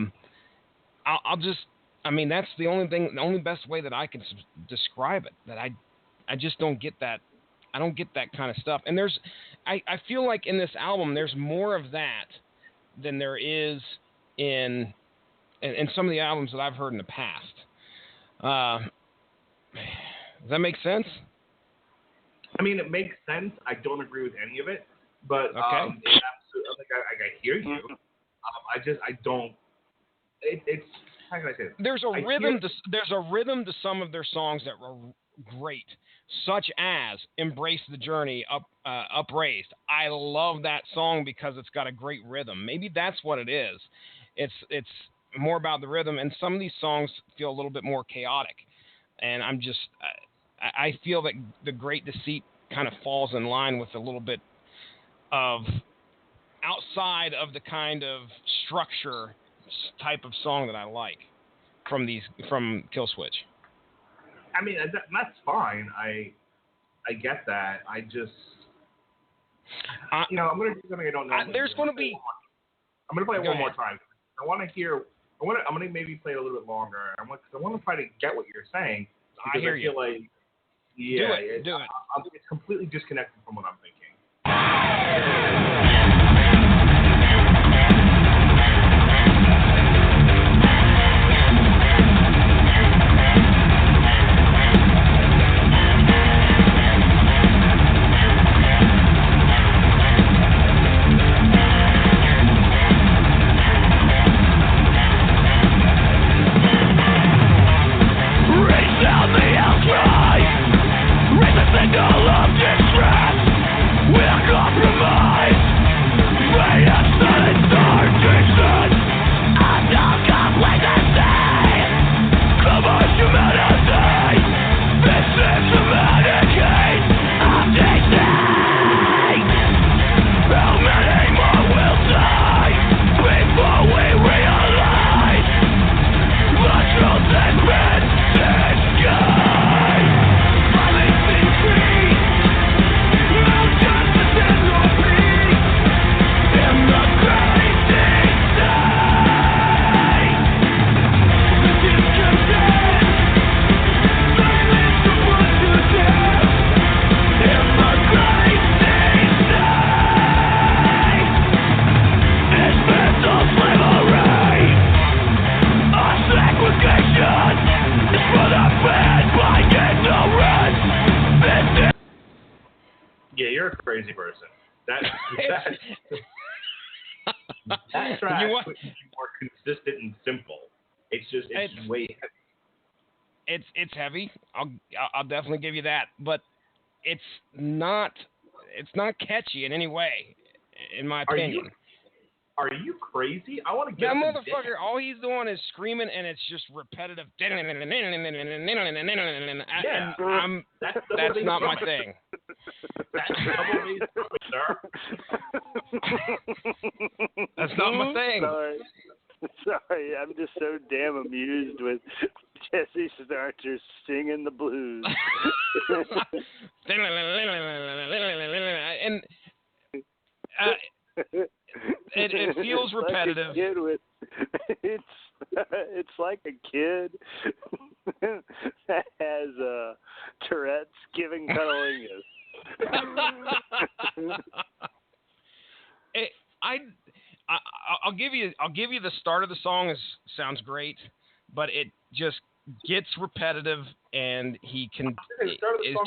the only best way that I can describe it. That I just don't get that. I don't get that kind of stuff. And I feel like in this album there's more of that than there is in some of the albums that I've heard in the past. Does that make sense? I mean, it makes sense. I don't agree with any of it, but okay. I hear you. I don't. It's how can I say this? There's a rhythm to some of their songs that were great, such as "Embrace the Journey," Upraised. I love that song because it's got a great rhythm. Maybe that's what it is. It's more about the rhythm, and some of these songs feel a little bit more chaotic. And I feel that The Great Deceit kind of falls in line with a little bit of outside of the kind of structure type of song that I like from Killswitch. I mean, that's fine. I get that. I just, I'm going to do something I don't know. I'm going to play it one more time. I want to hear. I'm going to maybe play it a little bit longer. I want to try to get what you're saying. I hear you. Feel like, do it. It's completely disconnected from what I'm thinking. Crazy person. That track would be more consistent and simple. It's way heavy. It's heavy. I'll definitely give you that, but it's not catchy in any way, in my opinion. Are you crazy? I want to get that motherfucker. All he's doing is screaming, and it's just repetitive. Yeah, that's not my thing. That's That's not my thing. Sorry, I'm just so damn amused with Jesse Starcher singing the blues. And it feels repetitive. It's like a kid that has Tourette's giving cunnilingus. I'll give you the start of the song sounds great, but it just gets repetitive, and it's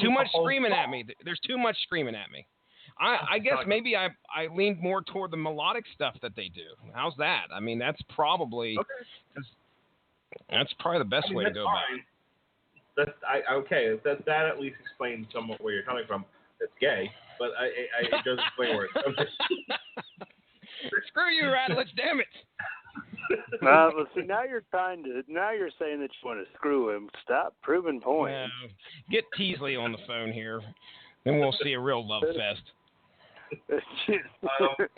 too much screaming at me. There's too much screaming at me. I guess maybe I leaned more toward the melodic stuff that they do. How's that? I mean, that's probably the best way to go about it. Okay. That at least explains somewhat where you're coming from. It's gay, but it does explain where it's coming from. Screw you, Radulich, damn it. Well, see, now you're saying that you want to screw him. Stop proving points. Get Teasley on the phone here, then we'll see a real love fest.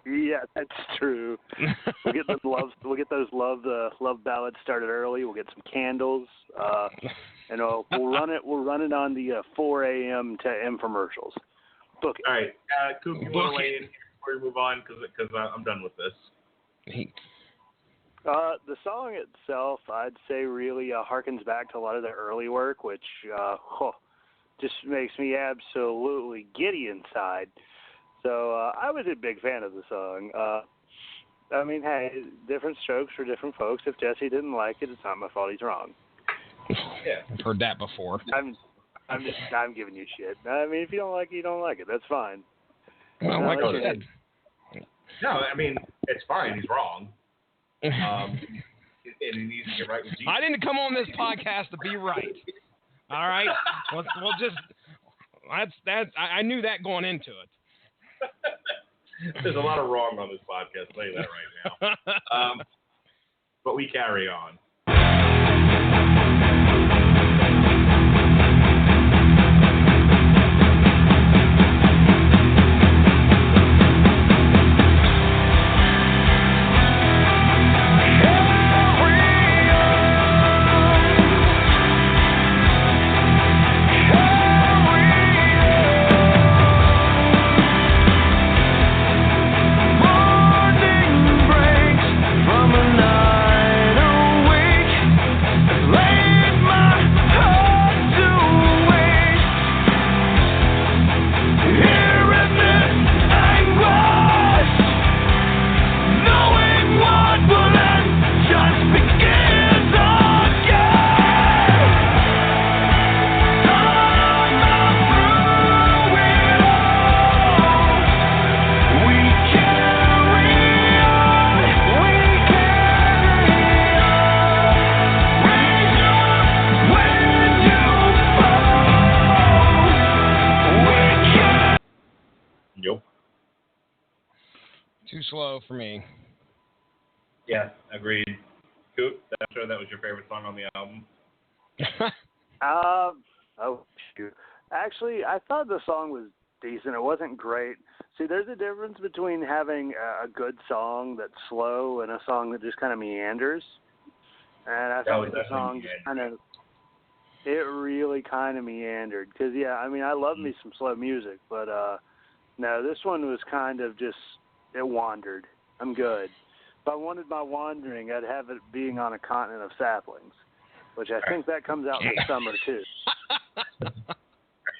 Yeah, that's true. We'll get those love ballads started early. We'll get some candles, and we'll run it on the 4 a.m. to infomercials. Book it. All right, Coop, you want to weigh in here before we move on because I'm done with this. The song itself, I'd say, really harkens back to a lot of the early work, which just makes me absolutely giddy inside. So I was a big fan of the song. I mean, hey, different strokes for different folks. If Jesse didn't like it, it's not my fault. He's wrong. Yeah, I've heard that before. I'm giving you shit. I mean, if you don't like it, you don't like it. That's fine. Well, like I said. No, I mean, it's fine. He's wrong. And he needs to get right with Jesus. I didn't come on this podcast to be right. All right? We'll just... I knew that going into it. There's a lot of wrong on this podcast. I'll tell you that right now. But we carry on. Too slow for me. Yeah, agreed. Coop, I'm sure that was your favorite song on the album. Oh, shoot. Actually, I thought the song was decent. It wasn't great. See, there's a difference between having a good song that's slow and a song that just kind of meanders. And I thought the song just kind of, it really kind of meandered. Because, yeah, I mean, I love me some slow music, but no, this one was kind of just, it wandered. I'm good. If I wanted my wandering, I'd have it being on a continent of saplings, which I think that comes out in the summer, too.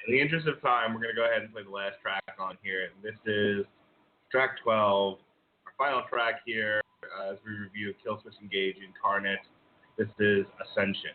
In the interest of time, we're going to go ahead and play the last track on here. This is track 12, our final track here as we review Killswitch Engage Incarnate. This is Ascension.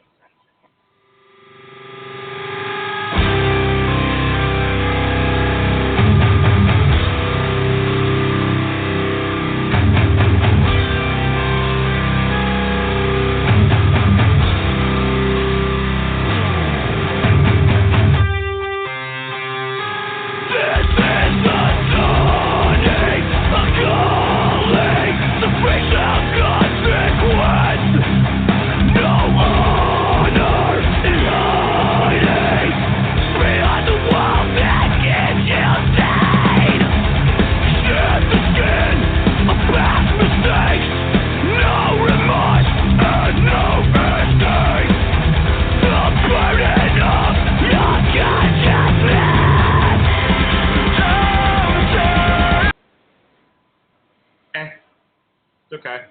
Okay.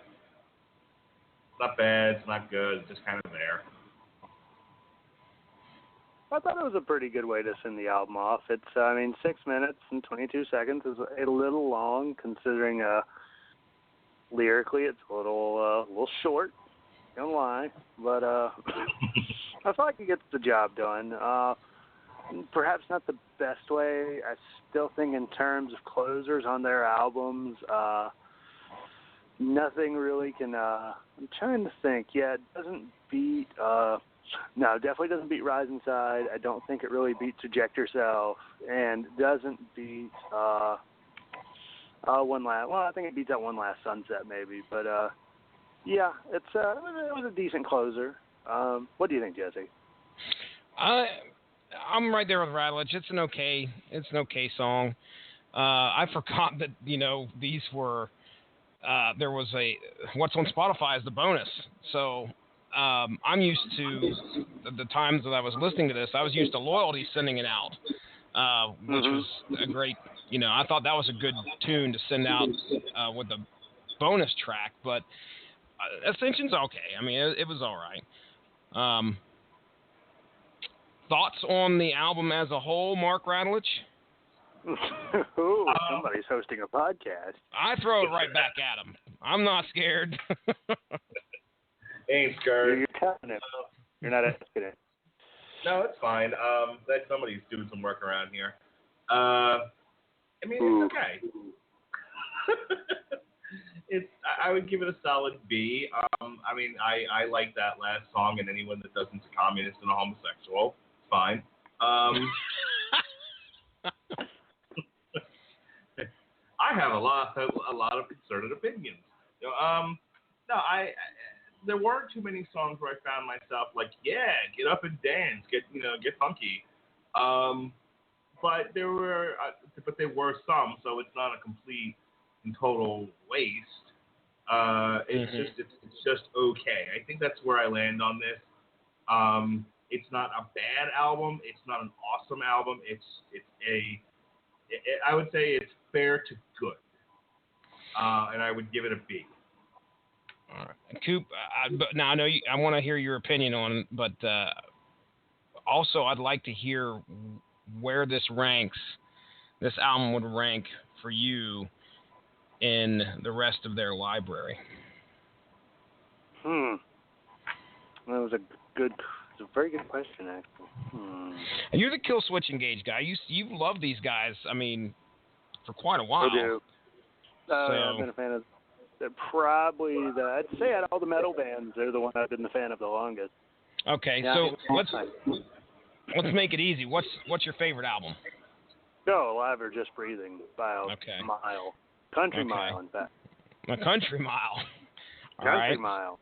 Not bad, it's not good, it's just kind of there. I thought it was a pretty good way to send the album off. It's, 6 minutes and 22 seconds is a little long, considering lyrically it's a little short. Don't lie, but I feel like it gets the job done. Perhaps not the best way. I still think in terms of closers on their albums, nothing really can. I'm trying to think. Yeah, it doesn't beat No, definitely doesn't beat Rise Inside. I don't think it really beats Eject Yourself, and doesn't beat one last. Well, I think it beats that One Last Sunset maybe, but yeah, it was a decent closer. What do you think, Jesse? I'm right there with Radulich. It's an okay song. I forgot that these were. There was what's on Spotify is the bonus. So I'm used to the times that I was listening to this. I was used to Loyalty sending it out, which was a great. I thought that was a good tune to send out with the bonus track. But Ascension's okay. I mean, it was all right. Thoughts on the album as a whole, Mark Radulich? Ooh, somebody's hosting a podcast. I throw it right back at him. I'm not scared. Ain't scared. You're telling it. You're not asking it. No, it's fine. That somebody's doing some work around here. I mean, it's okay. I would give it a solid B. I mean, I like that last song, and anyone that doesn't is a communist and a homosexual. Fine. I have a lot of concerted opinions. There weren't too many songs where I found myself like, yeah, get up and dance, get funky. But there were some, so it's not a complete and total waste. It's just okay. I think that's where I land on this. It's not a bad album. It's not an awesome album. I would say it's fair to good. And I would give it a B. All right. Coop, but now I know I want to hear your opinion on it, but also I'd like to hear where this album would rank for you in the rest of their library. That was a very good question, actually. And you're the Killswitch Engage guy. You've loved these guys, I mean, for quite a while. I do. I've been a fan of. They're probably I'd say out of all the metal bands, they're the one I've been the fan of the longest. Okay, yeah, so let's make it easy. What's your favorite album? Go Alive or Just Breathing by a mile. Country mile, in fact. A country mile. All country right. mile.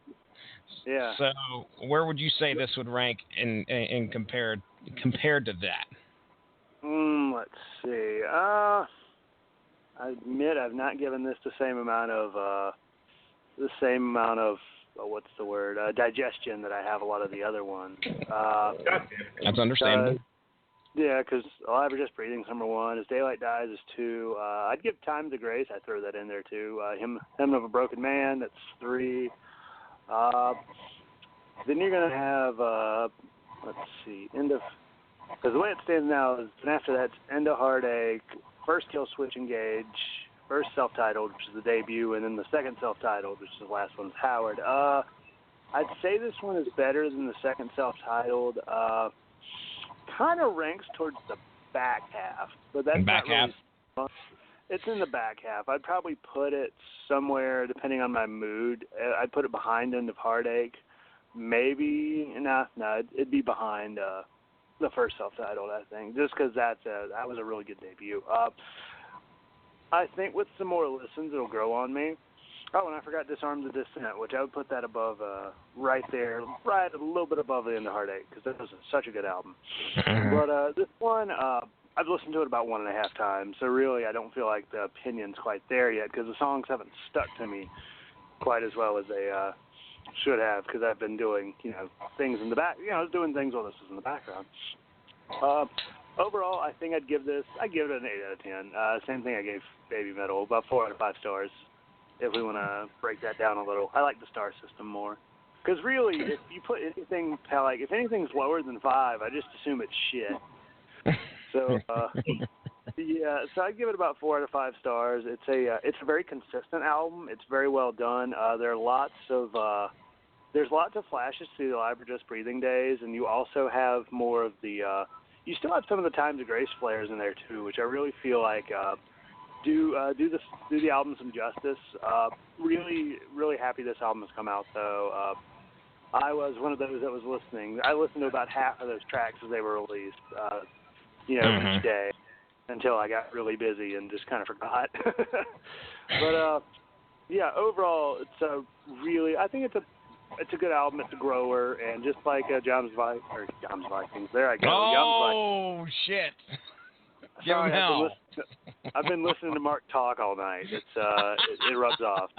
Yeah. So where would you say this would rank in compared to that? Let's see. I admit I've not given this the same amount of what's the word, digestion that I have a lot of the other ones. That's understandable. Yeah, because Alive or Just Breathing's number 1. As Daylight Dies is 2. I'd give Time to Grace. I'd throw that in there too. Hymn of a Broken Man. That's 3. Then you're gonna have let's see, because the way it stands now is, and after that's End of Heartache, first Killswitch Engage, first self-titled, which is the debut, and then the second self-titled, which is the last one's Howard. I'd say this one is better than the second self-titled. Kind of ranks towards the back half, but that's back not really half. It's in the back half. I'd probably put it somewhere, depending on my mood. I'd put it behind End of Heartache. Maybe, it'd be behind the first self-titled, I think, just because that was a really good debut. I think with some more listens, it'll grow on me. Oh, and I forgot Disarm the Dissent, which I would put that above, right there, right a little bit above the End of Heartache, because that was such a good album. But this one, I've listened to it about 1.5 times, so really I don't feel like the opinion's quite there yet, because the songs haven't stuck to me quite as well as they should have, because I've been doing, things in the back, doing things while this is in the background. Overall, I think I'd give it an 8 out of 10. Same thing I gave Baby Metal, about 4 out of 5 stars, if we want to break that down a little. I like the star system more. Because really, if you put anything, if anything's lower than 5, I just assume it's shit. So, yeah, so I'd give it about 4 out of 5 stars. It's a very consistent album. It's very well done. There's lots of flashes through the Alive or Just Breathing days, and you also have more of the you still have some of the Time to Grace flares in there too, which I really feel like do the album some justice. Really, really happy this album has come out though. I was one of those that was listening. I listened to about half of those tracks as they were released, each day until I got really busy and just kind of forgot. But overall, I think it's a good album. It's a grower, and just like John's Vikings. There I go. Oh shit! Give him hell. I've been listening to Mark talk all night. It rubs off.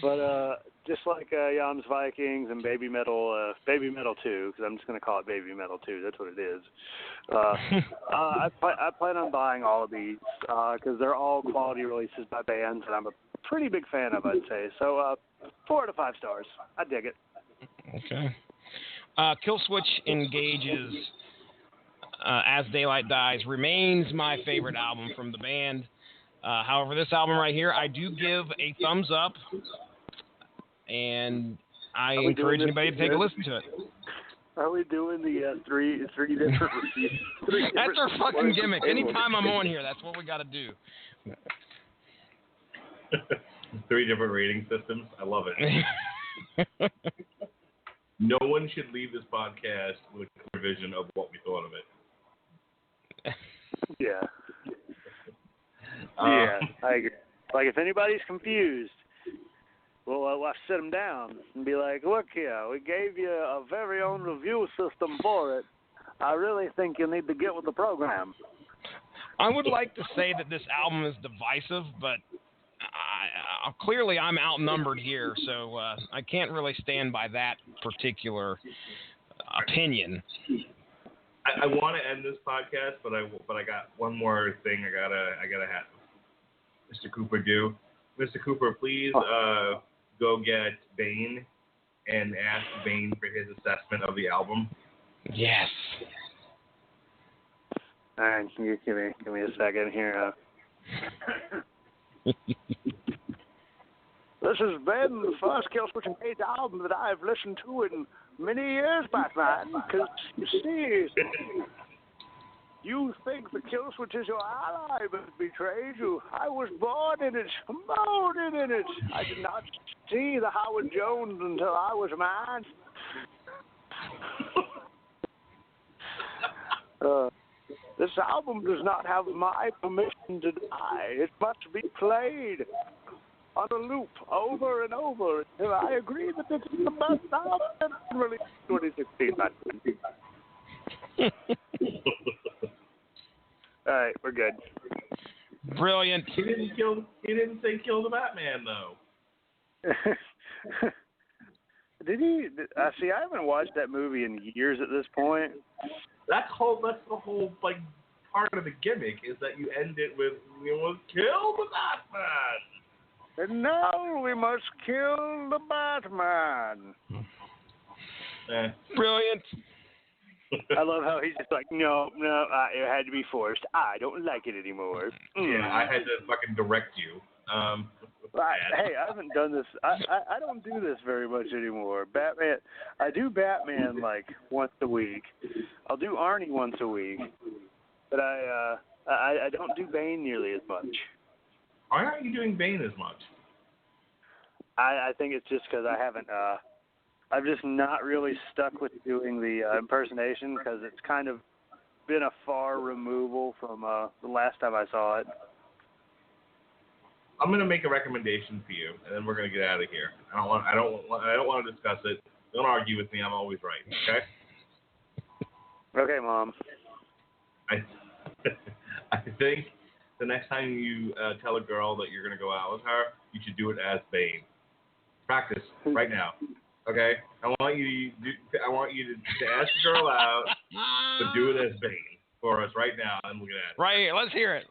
But just like Yams Vikings and Baby Metal 2, because I'm just going to call it Baby Metal 2. That's what it is. I plan on buying all of these because they're all quality releases by bands that I'm a pretty big fan of, I'd say. So 4 out of 5 stars. I dig it. Okay. Killswitch Engage's As Daylight Dies remains my favorite album from the band. However, this album right here, I do give a thumbs up, and I encourage anybody to take a listen to it. Are we doing the three different reviews? That's our fucking gimmick. Anytime I'm on here, that's what we got to do. 3 different rating systems. I love it. No one should leave this podcast with a clear vision of what we thought of it. Yeah. Yeah, I agree. Like, if anybody's confused, well, I sit them down and be like, look here, we gave you a very own review system for it. I really think you need to get with the program. I would like to say that this album is divisive, but clearly I'm outnumbered here, so I can't really stand by that particular opinion. I want to end this podcast, but I got one more thing I gotta have Mr. Cooper do. Mr. Cooper, please go get Bane and ask Bane for his assessment of the album. Yes. All right, give me a second here. This has been the first Killswitch Engage album that I've listened to in many years, Batman. Because, you see, you think the Killswitch is your ally, but it betrayed you. I was born in it, molded in it. I did not see the Howard Jones until I was a man. This album does not have my permission to die. It must be played on a loop over and over until I agree that this is the best album that's been released in 2016. All right, we're good. Brilliant. He didn't say kill the Batman though. Did he? See, I haven't watched that movie in years at this point. That's the whole like part of the gimmick is that you end it with kill the Batman. And now we must kill the Batman. Brilliant. I love how he's just like, no, it had to be forced. I don't like it anymore. Yeah, I had to fucking direct you. Hey, I haven't done this. I don't do this very much anymore. Batman. I do Batman like once a week. I'll do Arnie once a week, but I don't do Bane nearly as much. Why aren't you doing Bane as much? I think it's just because I haven't. I've just not really stuck with doing the impersonation because it's kind of been a far removal from the last time I saw it. I'm gonna make a recommendation for you, and then we're gonna get out of here. I don't want to discuss it. Don't argue with me. I'm always right. Okay. Okay, Mom. I think the next time you tell a girl that you're gonna go out with her, you should do it as Bane. Practice right now. Okay. I want you to ask the girl out, but do it as Bane for us right now, and we'll get at it. Right here. Let's hear it.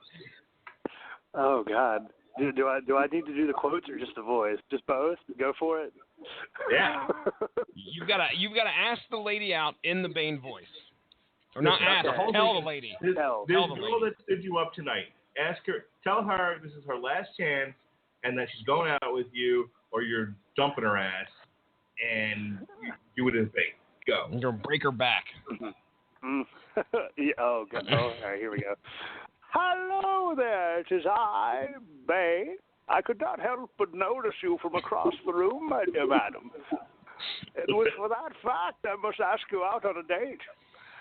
Oh God. Do I need to do the quotes or just the voice? Just both? Go for it. Yeah. You've got to ask the lady out in the Bane voice, or not ask. Tell the lady. This girl that stood you up tonight. Ask her. Tell her this is her last chance, and that she's going out with you, or you're dumping her ass, and you do it as Bane. Go. You're gonna break her back. Yeah, oh God. Oh, all right, here we go. Hello there, it is I, Bane. I could not help but notice you from across the room, my dear madam. And with for that fact, I must ask you out on a date.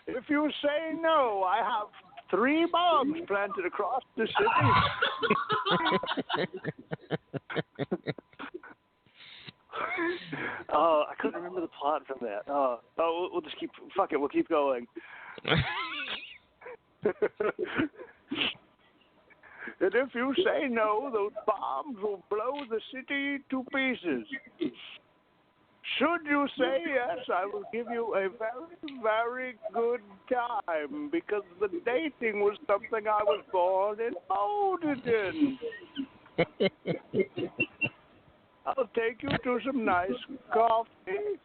If you say no, I have 3 bombs planted across the city. I couldn't remember the plot from that. We'll just keep. Fuck it, we'll keep going. And if you say no, those bombs will blow the city to pieces. Should you say yes, I will give you a very, very good time, because the dating was something I was born and molded in. I'll take you to some nice coffee,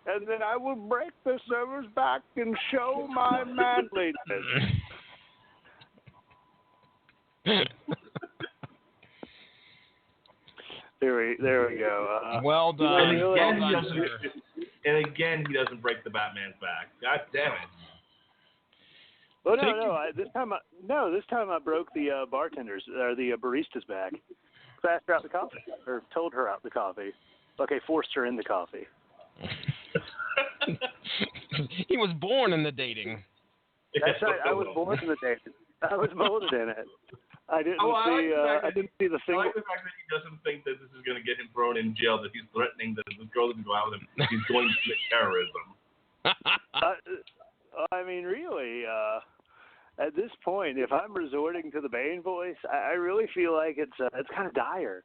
and then I will break the server's back and show my manliness. There we go. Well done. And again, he doesn't break the Batman's back. God damn it. Well, no. This time I broke the bartender's or the barista's back. Asked her out the coffee, or told her out the coffee. Okay, forced her in the coffee. He was born in the dating. That's right. I was born in the dating. I was molded in it. I didn't see the single. I like the fact that he doesn't think that this is going to get him thrown in jail. That he's threatening that if this girl doesn't go out with him, he's going to commit terrorism. I mean, really. At this point, if I'm resorting to the Bane voice, I really feel like it's kind of dire.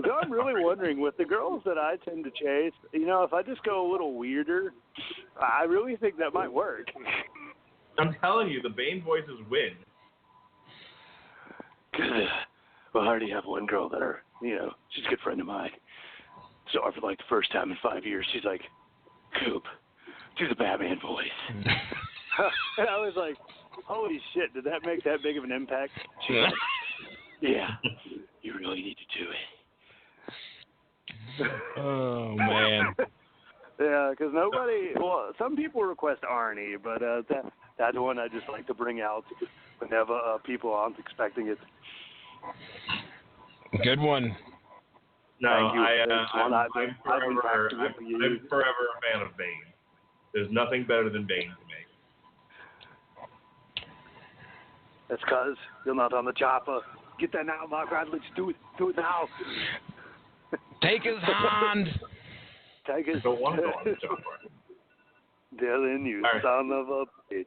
So I'm really wondering, with the girls that I tend to chase, if I just go a little weirder, I really think that might work. I'm telling you, the Bane voices win. Well, I already have one girl that she's a good friend of mine. So for like the first time in 5 years, she's like, Coop, do the Batman voice. And I was like, holy shit, did that make that big of an impact? She's like, yeah, you really need to do it. Oh, man. Yeah, because some people request Arnie, but that's one I just like to bring out whenever people aren't expecting it. Good one. No, I'm forever a fan of Bane. There's nothing better than Bane to me. That's because you're not on the chopper. Get that now, Mark Radulich. Do it now. Take his hand. Take his. Don't want to go on the chopper. Dylan, you son of a bitch.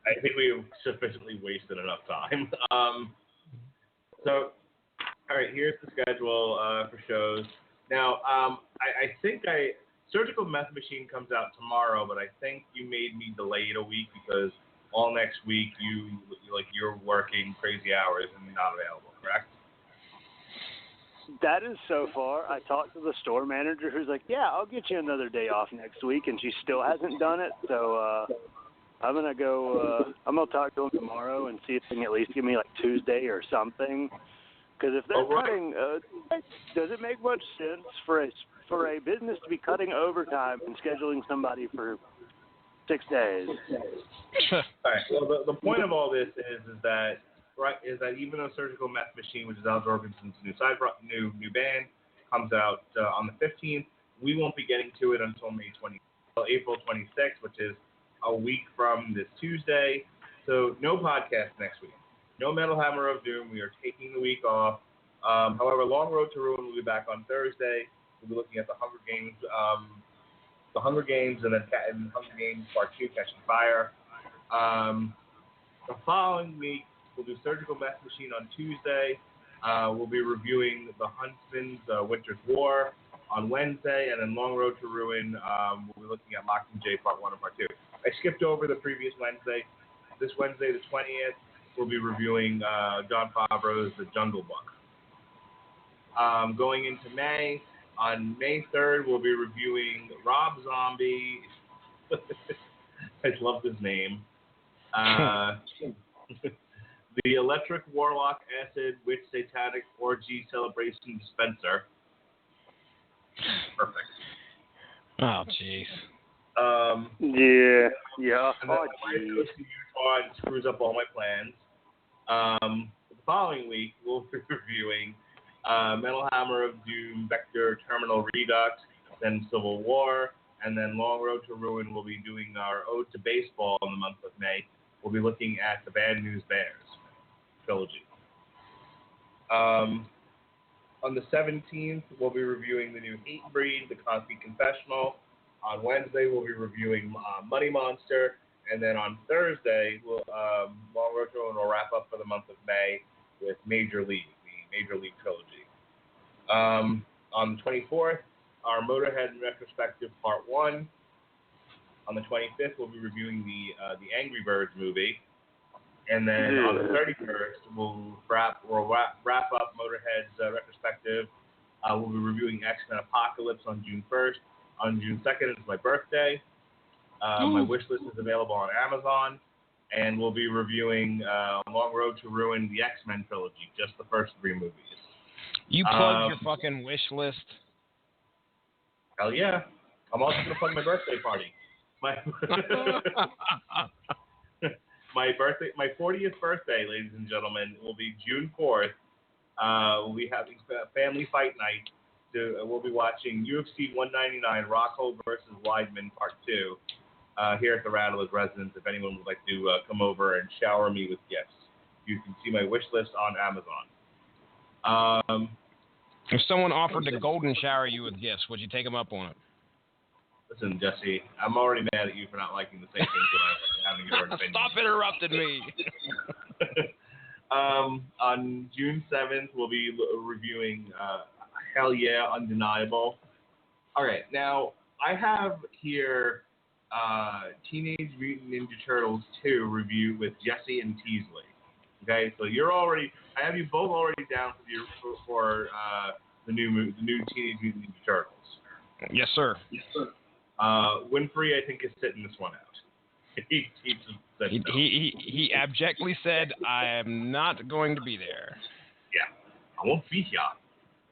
I think we've sufficiently wasted enough time. So, all right, here's the schedule for shows. Now, I think Surgical Meth Machine comes out tomorrow, but I think you made me delay it a week because all next week you're working crazy hours and not available, correct? That is so far. I talked to the store manager who's like, yeah, I'll get you another day off next week, and she still hasn't done it. So I'm going to go I'm going to talk to them tomorrow and see if they can at least give me like Tuesday or something. Because if they're cutting, does it make much sense for a business to be cutting overtime and scheduling somebody for 6 days? All right. Well, the point of all this is that even though Surgical Meth Machine, which is Al Jorgensen's new band, comes out on the 15th, we won't be getting to it until April 26th, which is a week from this Tuesday. So no podcast next week. No Metal Hammer of Doom. We are taking the week off. However, Long Road to Ruin will be back on Thursday. We'll be looking at the Hunger Games, and then Hunger Games Part 2, Catching Fire. The following week, we'll do Surgical Meth Machine on Tuesday. We'll be reviewing The Huntsman's Winter's War on Wednesday, and then Long Road to Ruin. We'll be looking at Mockingjay Part 1 and Part 2. I skipped over the previous Wednesday. This Wednesday, the 20th, we'll be reviewing Jon Favreau's The Jungle Book. Going into May, on May 3rd, we'll be reviewing Rob Zombie. I love his name. The Electric Warlock Acid Witch Satanic Orgy Celebration Dispenser. Perfect. Oh, jeez. Yeah. And then my wife goes to Utah and screws up all my plans. The following week, we'll be reviewing Metal Hammer of Doom, Vector, Terminal Redux, then Civil War, and then Long Road to Ruin. We'll be doing our Ode to Baseball in the month of May. We'll be looking at the Bad News Bears trilogy. On the 17th, we'll be reviewing the new Hate Breed, the Cosby Confessional. On Wednesday, we'll be reviewing Money Monster. And then on Thursday, Long Road to Ruin will wrap up for the month of May with Major League, the Major League trilogy. On the 24th, our Motorhead retrospective part 1. On the 25th, we'll be reviewing the Angry Birds movie. And then on the 31st, we'll wrap up Motorhead's retrospective. We'll be reviewing X-Men Apocalypse on June 1st. On June 2nd is my birthday. My wish list is available on Amazon. And we'll be reviewing Long Road to Ruin, the X-Men trilogy, just the first 3 movies. You plugged your fucking wish list. Hell yeah. I'm also going to plug my birthday party. My 40th birthday, ladies and gentlemen, will be June 4th. We'll be having family fight night. We'll be watching UFC 199, Rockhold versus Weidman Part 2 here at the Radulich residence. If anyone would like to come over and shower me with gifts, you can see my wish list on Amazon. If someone offered to golden shower you with gifts, would you take them up on it? Listen, Jesse, I'm already mad at you for not liking the same things that I having your opinion. Stop interrupting me. On June 7th, we'll be reviewing Hell Yeah, Undeniable. All right, now I have here Teenage Mutant Ninja Turtles 2 review with Jesse and Teasley. Okay, so I have you both already down for the new Teenage Mutant Ninja Turtles. Yes, sir. Winfrey, I think, is sitting this one out. He He abjectly said, "I am not going to be there." Yeah, I won't be here.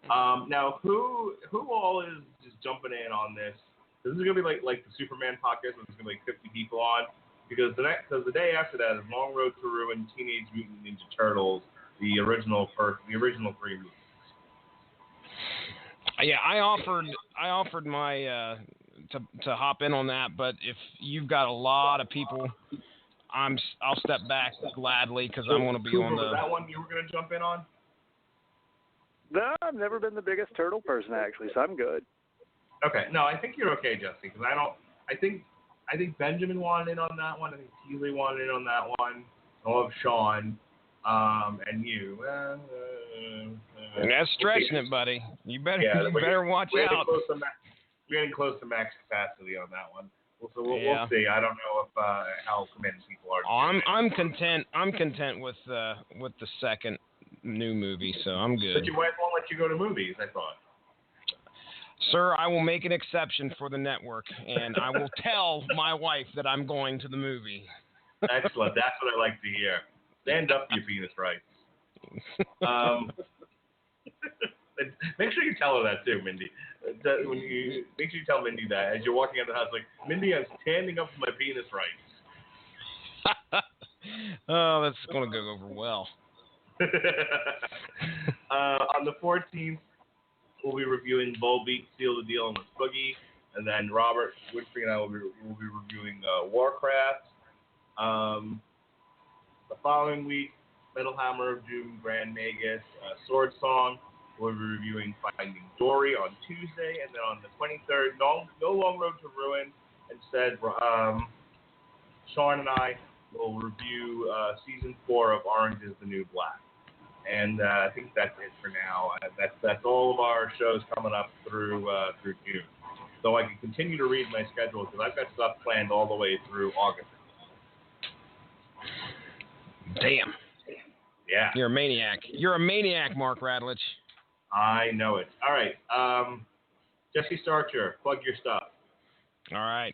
Now, who all is just jumping in on this? This is gonna be like the Superman podcast, where there's gonna be like 50 people on, because the day after that is Long Road to Ruin, Teenage Mutant Ninja Turtles, the original 3 movies. Yeah, I offered my to hop in on that, but if you've got a lot of people, I'll step back gladly because I'm going to be Cooper, on the. Was that one you were going to jump in on? No, I've never been the biggest turtle person actually, so I'm good. Okay, no, I think you're okay, Jesse, because I think Benjamin wanted in on that one. I think Keeley wanted in on that one. I'll have Sean, and you. That's stretching it, buddy. You better watch out. We're getting close to max capacity on that one. We'll see. I don't know if how committed people are. I'm content. I'm content with the second new movie, so I'm good. But your wife won't let you go to movies, I thought. Sir, I will make an exception for the network, and I will tell my wife that I'm going to the movie. Excellent. That's what I like to hear. Stand up for your penis rights. Make sure you tell her that too, Mindy. Make sure you tell Mindy that as you're walking out of the house, like, Mindy, I'm standing up for my penis rights. Oh, that's going to go over well. On the 14th, we'll be reviewing Volbeat, Seal the Deal, and Let's Boogie. And then Robert Winfrey and I will be reviewing Warcraft. The following week, Metal Hammer of Doom, Grand Magus, Sword Song. We'll be reviewing Finding Dory on Tuesday. And then on the 23rd, no Long Road to Ruin. Instead, Sean and I will review Season 4 of Orange is the New Black. And I think that's it for now. That's all of our shows coming up through June. So I can continue to read my schedule because I've got stuff planned all the way through August. Damn. Yeah. You're a maniac. You're a maniac, Mark Radulich. I know it. All right. Jesse Starcher, plug your stuff. All right.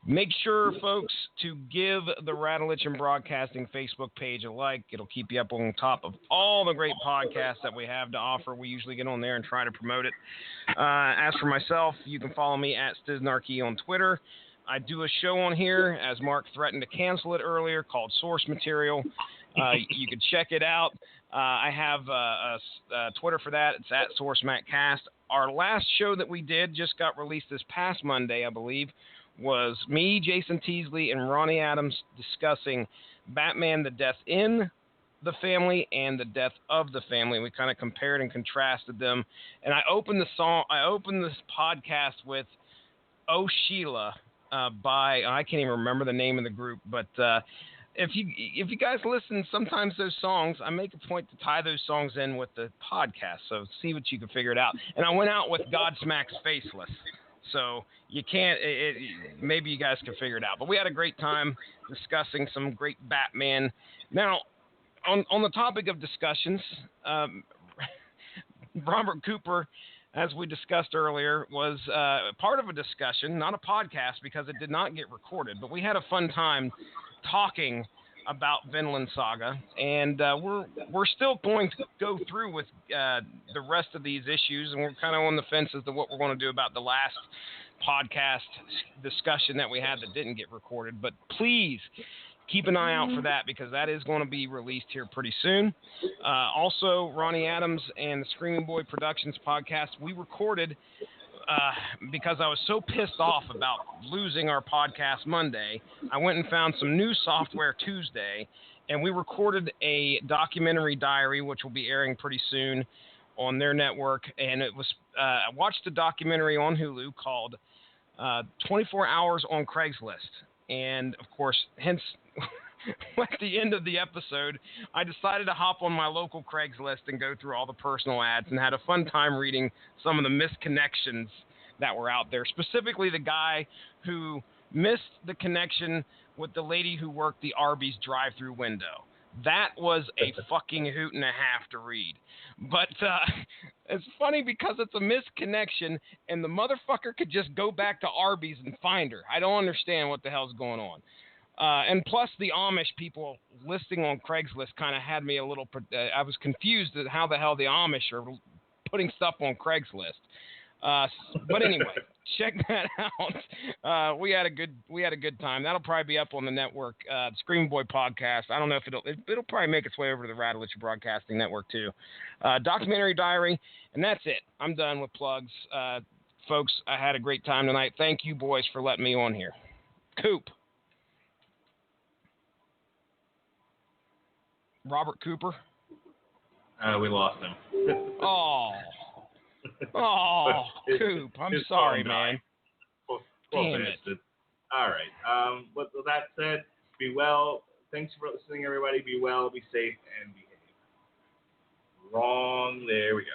Make sure, folks, to give the Radulich and Broadcasting Facebook page a like. It'll keep you up on top of all the great podcasts that we have to offer. We usually get on there and try to promote it. As for myself, you can follow me at Stiznarchy on Twitter. I do a show on here, as Mark threatened to cancel it earlier, called Source Material. You can check it out. I have a Twitter for that. It's at SourceMacCast. Our last show that we did just got released this past Monday, I believe, was me, Jason Teasley, and Ronnie Adams discussing Batman: The Death in the Family and The Death of the Family. We kind of compared and contrasted them. And I opened this podcast with Oh Sheila by, I can't even remember the name of the group, but if you guys listen, sometimes those songs, I make a point to tie those songs in with the podcast, so see what you can figure it out. And I went out with Godsmack's Faceless, so you can't, maybe you guys can figure it out. But we had a great time discussing some great Batman. Now, on the topic of discussions, Robert Cooper, as we discussed earlier, was part of a discussion, not a podcast because it did not get recorded, but we had a fun time talking about Vinland Saga, and we're still going to go through with the rest of these issues, and we're kind of on the fence as to what we're going to do about the last podcast discussion that we had that didn't get recorded. But please keep an eye out for that, because that is going to be released here pretty soon. Also, Ronnie Adams and the Screaming Boy Productions podcast, we recorded because I was so pissed off about losing our podcast Monday. I went and found some new software Tuesday, and we recorded a documentary diary, which will be airing pretty soon on their network. And it was I watched a documentary on Hulu called 24 Hours on Craigslist. And, of course, hence, at the end of the episode, I decided to hop on my local Craigslist and go through all the personal ads, and had a fun time reading some of the misconnections that were out there, specifically the guy who missed the connection with the lady who worked the Arby's drive-through window. That was a fucking hoot and a half to read. But it's funny because it's a misconnection, and the motherfucker could just go back to Arby's and find her. I don't understand what the hell's going on. And plus, the Amish people listing on Craigslist kind of had me a little. I was confused at how the hell the Amish are putting stuff on Craigslist. But anyway, check that out. We had a good time. That'll probably be up on the network, the Screaming Boy podcast. I don't know if it'll probably make its way over to the Radulich Broadcasting Network too. Documentary diary, and that's it. I'm done with plugs, folks. I had a great time tonight. Thank you, boys, for letting me on here. Coop. Robert Cooper. We lost him. Oh, Coop. I'm sorry, man. Damn it. All right. With that said, be well. Thanks for listening, everybody. Be well, be safe, and behave. Wrong. There we go.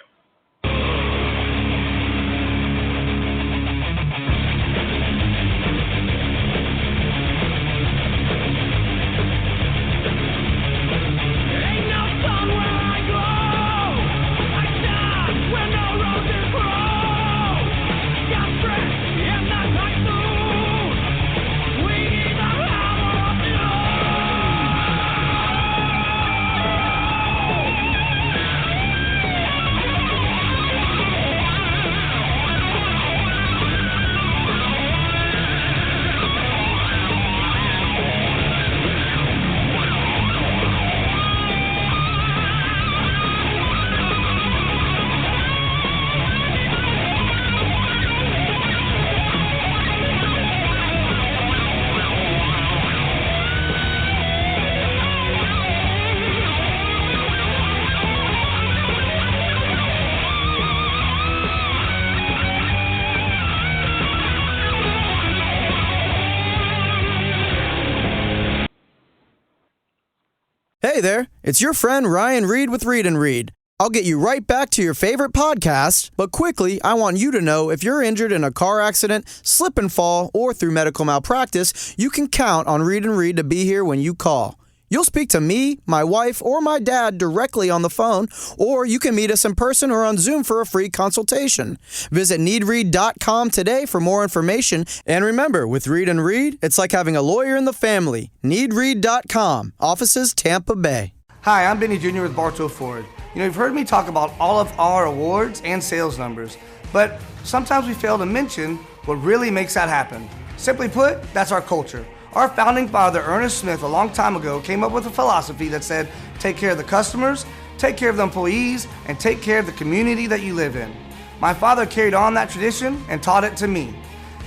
Hey there, it's your friend Ryan Reed with Read and Read. I'll get you right back to your favorite podcast, but quickly, I want you to know if you're injured in a car accident, slip and fall, or through medical malpractice, you can count on Read and Read to be here when you call. You'll speak to me, my wife, or my dad directly on the phone, or you can meet us in person or on Zoom for a free consultation. Visit needread.com today for more information. And remember, with Read and Read, it's like having a lawyer in the family. Needread.com. Offices, Tampa Bay. Hi, I'm Benny Jr. with Bartow Ford. You've heard me talk about all of our awards and sales numbers, but sometimes we fail to mention what really makes that happen. Simply put, that's our culture. Our founding father, Ernest Smith, a long time ago, came up with a philosophy that said, take care of the customers, take care of the employees, and take care of the community that you live in. My father carried on that tradition and taught it to me.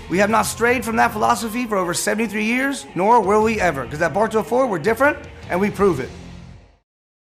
We have not strayed from that philosophy for over 73 years, nor will we ever, because at Bartow Ford, we're different, and we prove it.